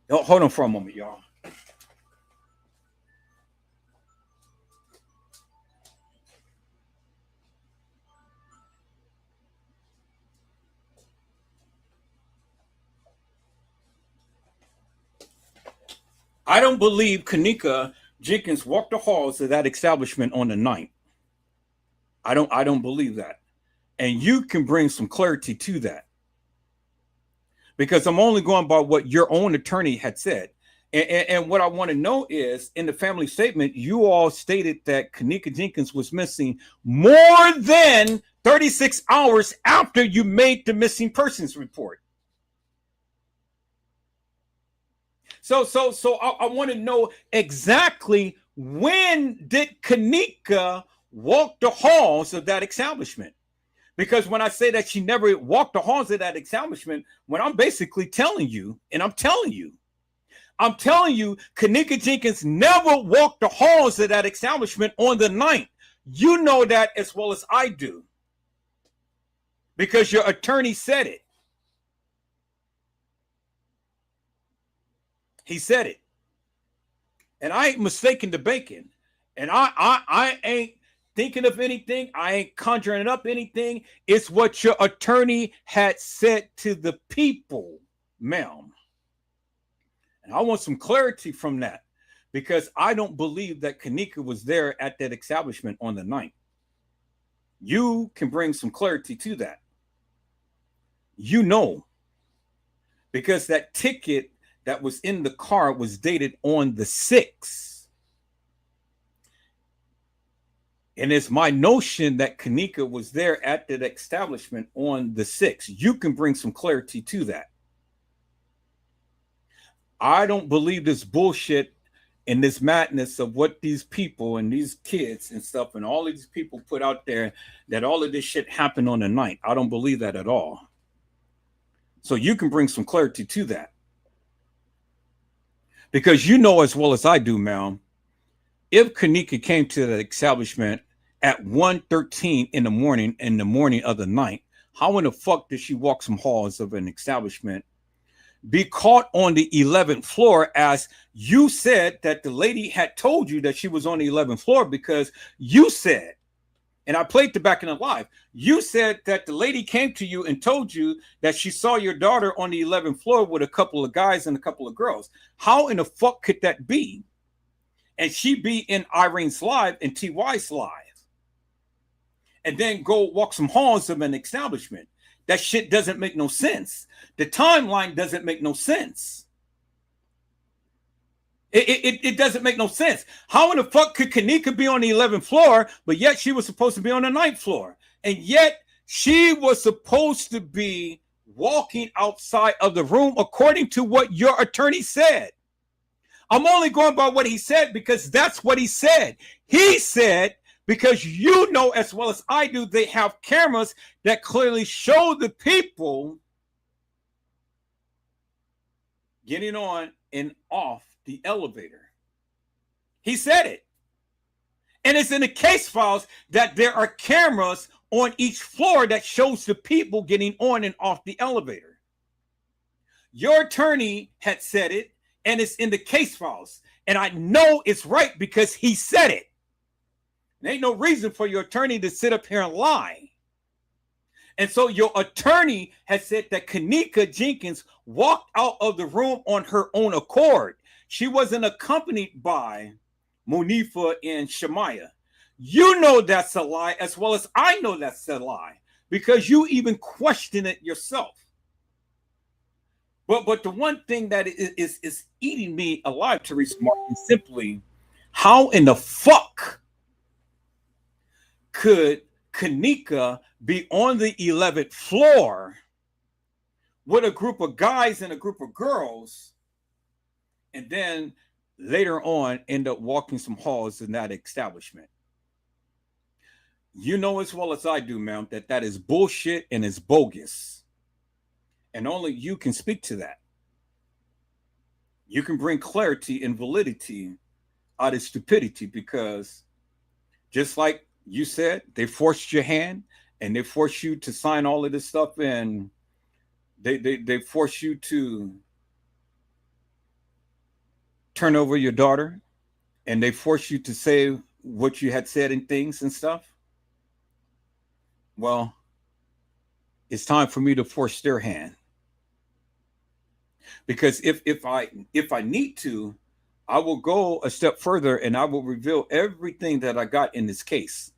Oh, hold on for a moment, y'all. I don't believe Kanika Jenkins walked the halls of that establishment on the night. I don't believe that. And you can bring some clarity to that. Because I'm only going by what your own attorney had said. And what I want to know is, in the family statement, you all stated that Kanika Jenkins was missing more than 36 hours after you made the missing persons report. So I want to know exactly, when did Kanika walk the halls of that establishment? Because when I say that she never walked the halls of that establishment, what I'm basically telling you, and I'm telling you, Kanika Jenkins never walked the halls of that establishment on the night. You know that as well as I do. Because your attorney said it. He said it. And I ain't mistaking the bacon. And I ain't thinking of anything. I ain't conjuring up anything. It's what your attorney had said to the people, ma'am. And I want some clarity from that, because I don't believe that Kanika was there at that establishment on the night. You can bring some clarity to that. You know, because that ticket that was in the car was dated on the 6th. And it's my notion that Kanika was there at that establishment on the 6th. You can bring some clarity to that. I don't believe this bullshit and this madness of what these people and these kids and stuff and all of these people put out there, that all of this shit happened on the night. I don't believe that at all. So you can bring some clarity to that. Because you know as well as I do, ma'am, if Kanika came to the establishment at 1:13 in the morning of the night, how in the fuck did she walk some halls of an establishment, be caught on the 11th floor, as you said that the lady had told you that she was on the 11th floor? Because you said, and I played the back in the live, you said that the lady came to you and told you that she saw your daughter on the 11th floor with a couple of guys and a couple of girls. How in the fuck could that be? And she be in Irene's live and TY's live, and then go walk some halls of an establishment? That shit doesn't make no sense. The timeline doesn't make no sense. It doesn't make no sense. How in the fuck could Kanika be on the 11th floor, but yet she was supposed to be on the 9th floor? And yet she was supposed to be walking outside of the room, according to what your attorney said. I'm only going by what he said because that's what he said. He said, because you know as well as I do, they have cameras that clearly show the people getting on and off the elevator. He said it. And it's in the case files that there are cameras on each floor that shows the people getting on and off the elevator. Your attorney had said it, and it's in the case files. And I know it's right because he said it. There ain't no reason for your attorney to sit up here and lie. And so your attorney has said that Kanika Jenkins walked out of the room on her own accord. She wasn't accompanied by Monifa and Shemaya. You know that's a lie as well as I know that's a lie because you even question it yourself. But the one thing that is eating me alive, Teresa Martin, is simply how in the fuck could Kanika be on the 11th floor with a group of guys and a group of girls and then later on end up walking some halls in that establishment? You know as well as I do, ma'am, that is bullshit and is bogus. And only you can speak to that. You can bring clarity and validity out of stupidity because just like you said, they forced your hand and they forced you to sign all of this stuff and they forced you to turn over your daughter and they forced you to say what you had said and things and stuff. Well, it's time for me to force their hand. Because if I need to, I will go a step further and I will reveal everything that I got in this case.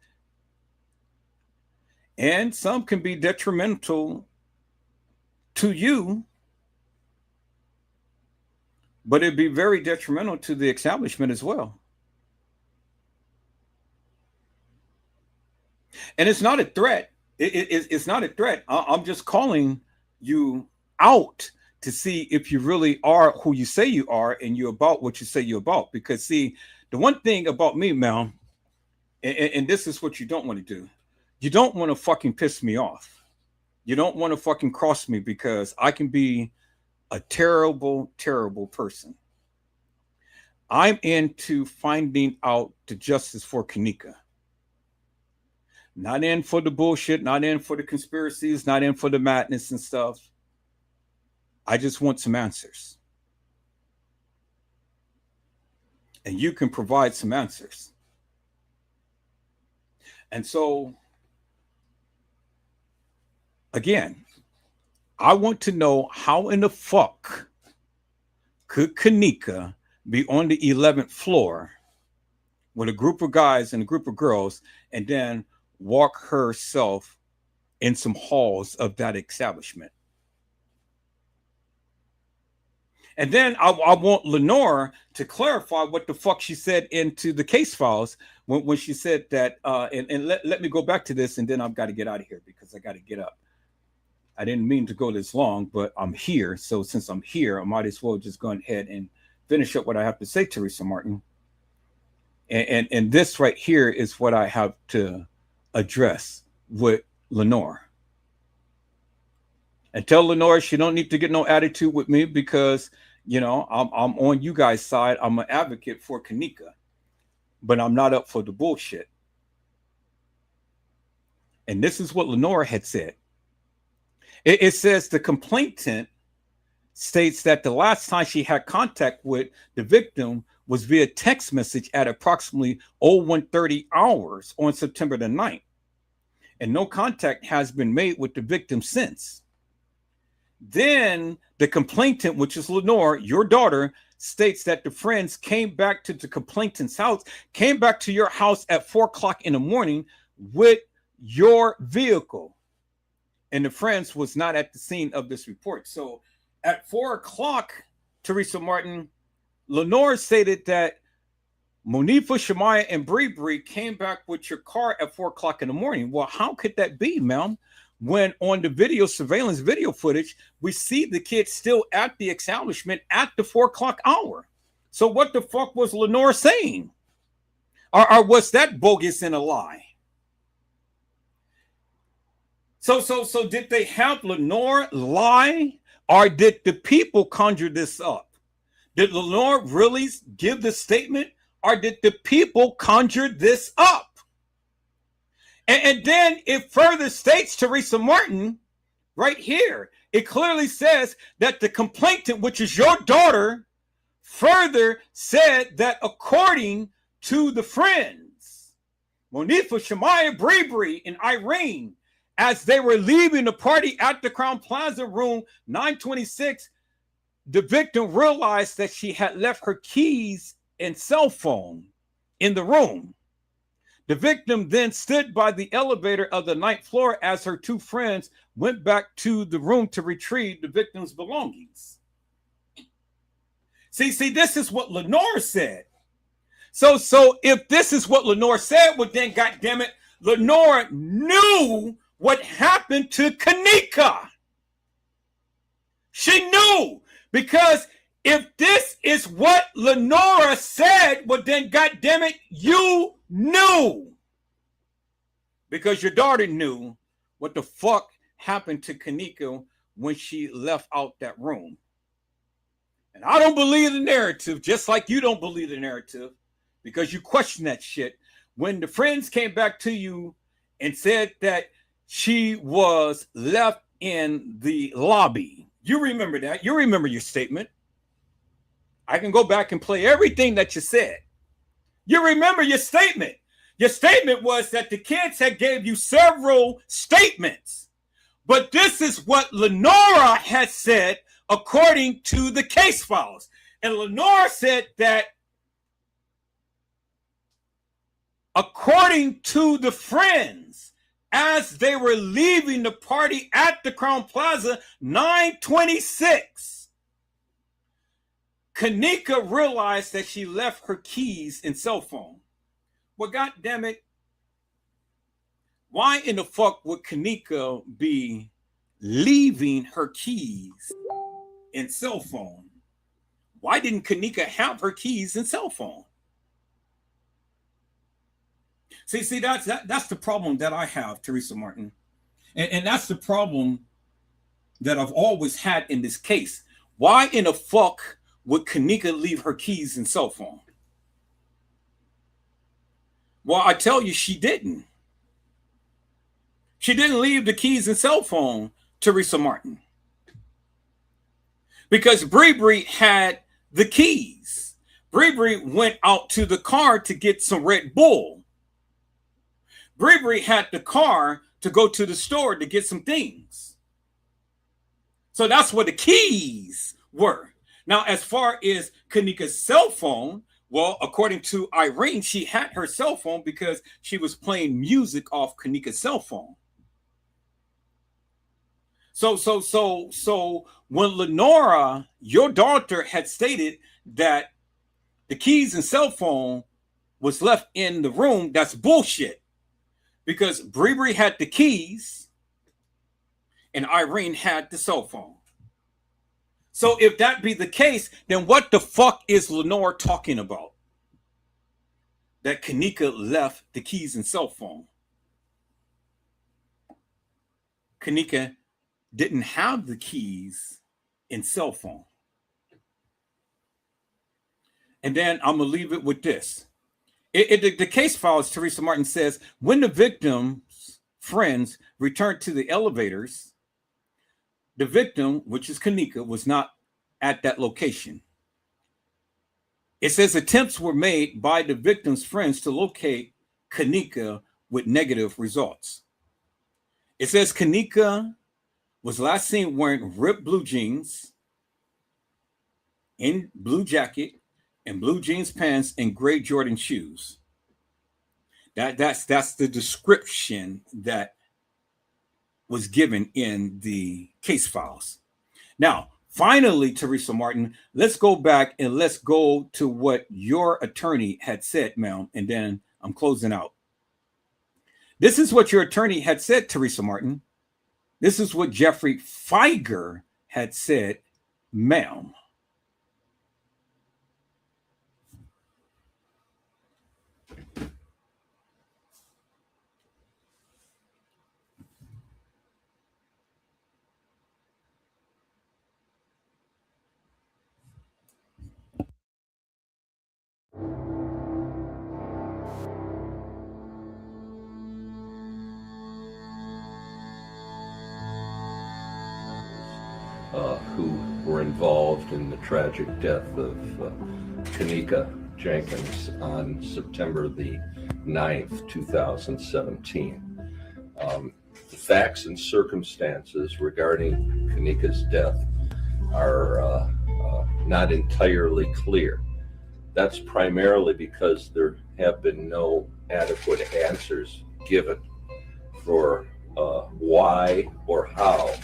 And some can be detrimental to you, but it'd be very detrimental to the establishment as well. And it's not a threat. It's not a threat. I'm just calling you out to see if you really are who you say you are and you're about what you say you're about. Because, see, the one thing about me, Mel, and this is what you don't want to do. You don't want to fucking piss me off. You don't want to fucking cross me because I can be a terrible, terrible person. I'm into finding out the justice for Kanika. Not in for the bullshit, not in for the conspiracies, not in for the madness and stuff. I just want some answers. And you can provide some answers. And so, again, I want to know how in the fuck could Kanika be on the 11th floor with a group of guys and a group of girls and then walk herself in some halls of that establishment. And then I want Lenore to clarify what the fuck she said into the case files when she said that, and let me go back to this and then I've got to get out of here because I got to get up. I didn't mean to go this long, but I'm here. So since I'm here, I might as well just go ahead and finish up what I have to say, Tereasa Martin. And this right here is what I have to address with Lenore. And tell Lenore she don't need to get no attitude with me because, you know, I'm on you guys' side. I'm an advocate for Kanika, but I'm not up for the bullshit. And this is what Lenore had said. It says the complainant states that the last time she had contact with the victim was via text message at approximately 01:30 hours on September the 9th. And no contact has been made with the victim since. Then the complainant, which is Lenore, your daughter, states that the friends came back to the complainant's house, came back to your house at 4 o'clock in the morning with your vehicle. And the friends was not at the scene of this report. So at 4 o'clock, Tereasa Martin, Lenore stated that Monifa, Shemaya, and Bree came back with your car at 4 o'clock in the morning. Well, how could that be, ma'am? When on the video surveillance video footage, we see the kids still at the establishment at the 4 o'clock hour. So what the fuck was Lenore saying? Or was that bogus and a lie? So did they have Lenore lie? Or did the people conjure this up? Did Lenore really give the statement? Or did the people conjure this up? And then it further states, Tereasa Martin, right here, it clearly says that the complainant, which is your daughter, further said that according to the friends, Monifa, Shemaya, Bree, and Irene, as they were leaving the party at the Crown Plaza room 926, the victim realized that she had left her keys and cell phone in the room. The victim then stood by the elevator of the ninth floor as her two friends went back to the room to retrieve the victim's belongings. See, this is what Lenore said. So if this is what Lenore said, well then, goddammit, Lenore knew what happened to Kanika. She knew, because if this is what Lenora said, well then, goddammit, you knew. Because your daughter knew what the fuck happened to Kanika when she left out that room. And I don't believe the narrative, just like you don't believe the narrative, because you question that shit. When the friends came back to you and said that she was left in the lobby, you remember that. You remember your statement. I can go back and play everything that you said. You remember your statement. Your statement was that the kids had gave you several statements. But this is what Lenora had said according to the case files. And Lenora said that according to the friends, as they were leaving the party at the Crown Plaza, 9:26, Kanika realized that she left her keys and cell phone. Well, goddammit, why in the fuck would Kanika be leaving her keys and cell phone? Why didn't Kanika have her keys and cell phone? See, that's the problem that I have, Tereasa Martin. And that's the problem that I've always had in this case. Why in the fuck would Kanika leave her keys and cell phone? Well, I tell you, she didn't. She didn't leave the keys and cell phone, Tereasa Martin. Because Bree had the keys. Bree went out to the car to get some Red Bull. Bree had the car to go to the store to get some things. So that's where the keys were. Now, as far as Kanika's cell phone, well, according to Irene, she had her cell phone because she was playing music off Kanika's cell phone. So when Lenora, your daughter, had stated that the keys and cell phone was left in the room, that's bullshit. Because Bree had the keys and Irene had the cell phone. So if that be the case, then what the fuck is Lenore talking about? That Kanika left the keys and cell phone. Kanika didn't have the keys and cell phone. And then I'm going to leave it with this. The case files, Tereasa Martin says, when the victim's friends returned to the elevators, the victim, which is Kanika, was not at that location. It says attempts were made by the victim's friends to locate Kanika with negative results. It says Kanika was last seen wearing ripped blue jeans, in blue jacket, and blue jeans pants and gray Jordan shoes. That's the description that was given in the case files. Now, finally, Tereasa Martin, let's go back and let's go to what your attorney had said, ma'am, and then I'm closing out. This is what your attorney had said, Tereasa Martin. This is what Jeffrey Feiger had said, ma'am. Who were involved in the tragic death of Kanika Jenkins on September the 9th, 2017. The facts and circumstances regarding Kanika's death are not entirely clear. That's primarily because there have been no adequate answers given for why or how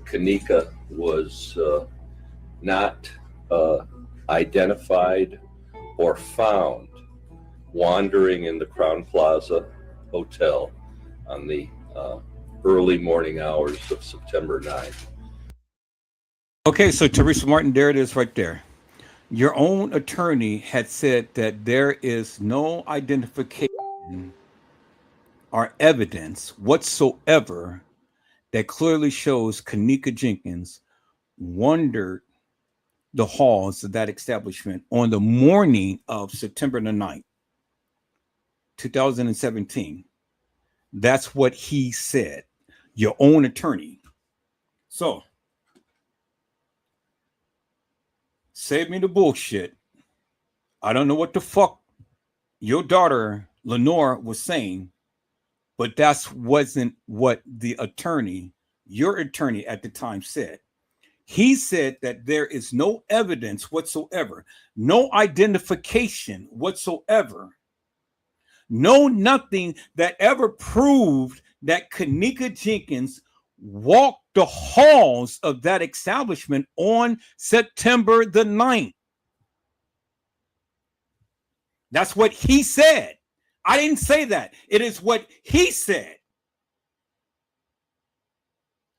Kanika was not identified or found wandering in the Crown Plaza Hotel on the early morning hours of September 9th. Okay, so Tereasa Martin, there it is right there. Your own attorney had said that there is no identification or evidence whatsoever that clearly shows Kanika Jenkins wandered the halls of that establishment on the morning of September the 9th, 2017. That's what he said, your own attorney. So, save me the bullshit. I don't know what the fuck your daughter, Lenore, was saying, but that wasn't what the attorney, your attorney at the time, said. He said that there is no evidence whatsoever, no identification whatsoever, no nothing that ever proved that Kanika Jenkins walked the halls of that establishment on September the 9th. That's what he said. I didn't say that. It is what he said.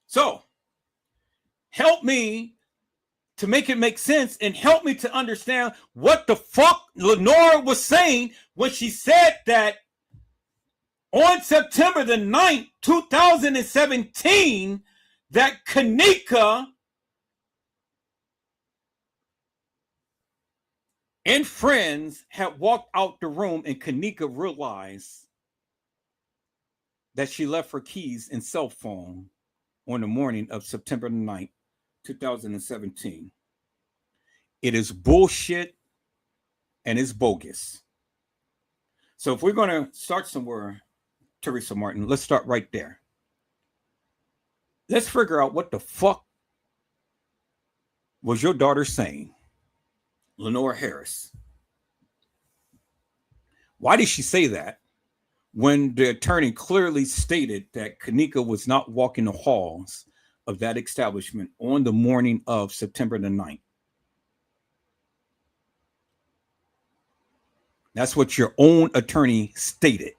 So, help me to make it make sense and help me to understand what the fuck Lenora was saying when she said that on September the 9th, 2017, that Kanika and friends had walked out the room and Kanika realized that she left her keys and cell phone on the morning of September the 9th, 2017. It is bullshit and it's bogus. So if we're going to start somewhere, Tereasa Martin, let's start right there. Let's figure out what the fuck was your daughter saying, Lenore Harris. Why did she say that when the attorney clearly stated that Kanika was not walking the halls of that establishment on the morning of September the 9th? That's what your own attorney stated.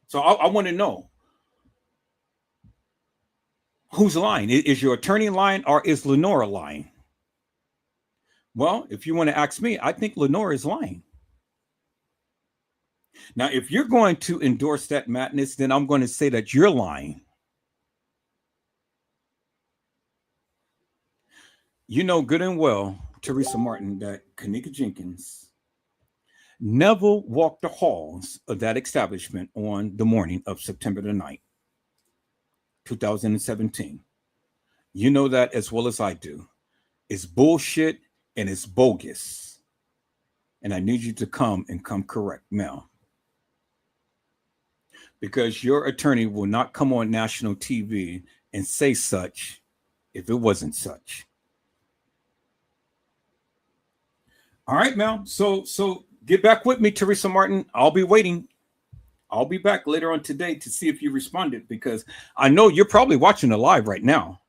So I want to know, who's lying? Is your attorney lying or is Lenora lying? Well, if you want to ask me, I think Lenora is lying. Now, if you're going to endorse that madness, then I'm going to say that you're lying. You know good and well, Tereasa Martin, that Kanika Jenkins never walked the halls of that establishment on the morning of September the 9th, 2017. You know that as well as I do. It's bullshit and it's bogus. And I need you to come correct now. Because your attorney will not come on national TV and say such if it wasn't such. All right, Mel. So get back with me, Tereasa Martin. I'll be waiting. I'll be back later on today to see if you responded, because I know you're probably watching the live right now.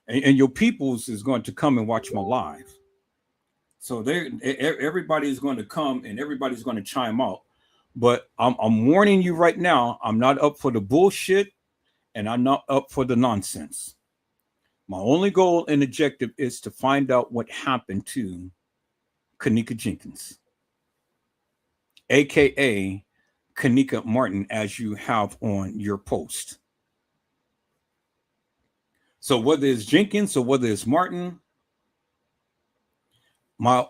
And your peoples is going to come and watch my live. So everybody is going to come and everybody's going to chime out. But I'm warning you right now, I'm not up for the bullshit and I'm not up for the nonsense. My only goal and objective is to find out what happened to Kanika Jenkins, aka Kanika Martin, as you have on your post. So whether it's Jenkins or whether it's Martin, my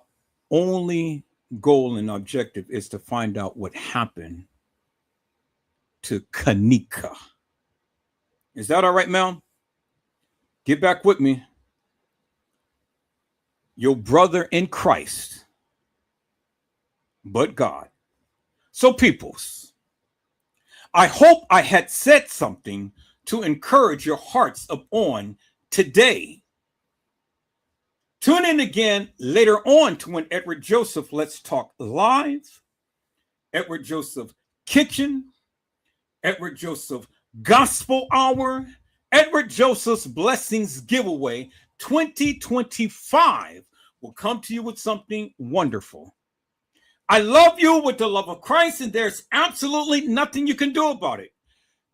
only goal and objective is to find out what happened to Kanika. Is that all right, Mel? Get back with me. Your brother in Christ, but God. So, peoples, I hope I had said something to encourage your hearts upon today. Tune in again later on to when Edward Joseph Let's Talk Live, Edward Joseph Kitchen, Edward Joseph Gospel Hour, Edward Joseph's Blessings Giveaway 2025 will come to you with something wonderful. I love you with the love of Christ, and there's absolutely nothing you can do about it.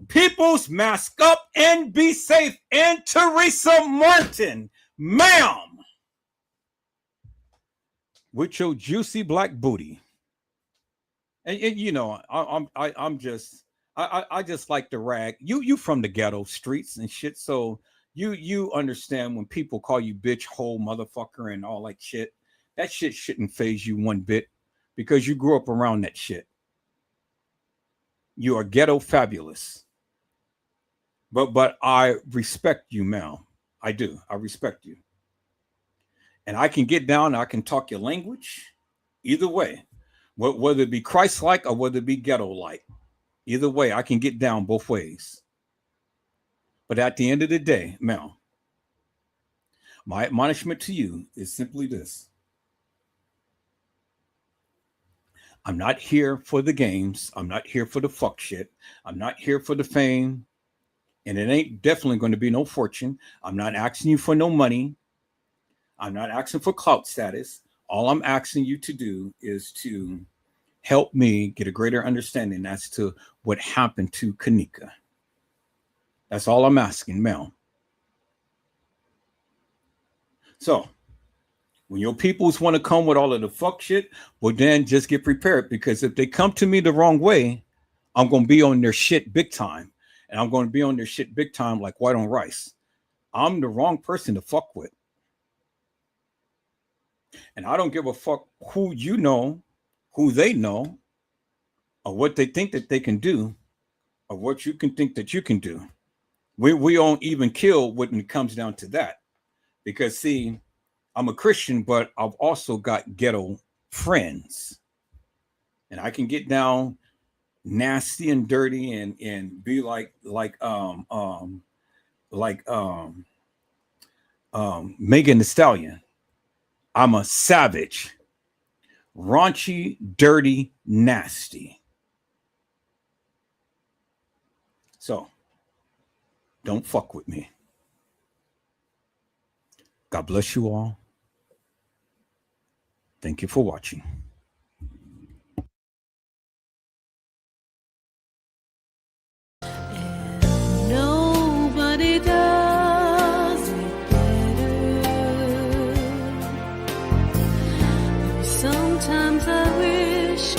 Peoples, mask up and be safe. And Tereasa Martin, ma'am, with your juicy black booty. And you know, I just like to rag. You from the ghetto streets and shit, so you understand when people call you bitch, hole, motherfucker, and all that shit. That shit shouldn't faze you one bit because you grew up around that shit. You are ghetto fabulous. But I respect you, Mel. I do. I respect you. And I can get down, I can talk your language. Either way. Whether it be Christ-like or whether it be ghetto-like. Either way, I can get down both ways. But at the end of the day, Mel, my admonishment to you is simply this. I'm not here for the games. I'm not here for the fuck shit. I'm not here for the fame. And it ain't definitely going to be no fortune. I'm not asking you for no money. I'm not asking for clout status. All I'm asking you to do is to help me get a greater understanding as to what happened to Kanika. That's all I'm asking, Mel. So, when your peoples want to come with all of the fuck shit, well, then just get prepared, because if they come to me the wrong way, I'm going to be on their shit big time. And I'm going to be on their shit big time like white on rice. I'm the wrong person to fuck with. And I don't give a fuck who you know, who they know, or what they think that they can do, or what you can think that you can do. We don't even kill when it comes down to that. Because, see, I'm a Christian, but I've also got ghetto friends. And I can get down nasty and dirty and be like Megan Thee Stallion. I'm a savage, raunchy, dirty, nasty. So don't fuck with me. God bless you all. Thank you for watching. Nobody does it better. Sometimes I wish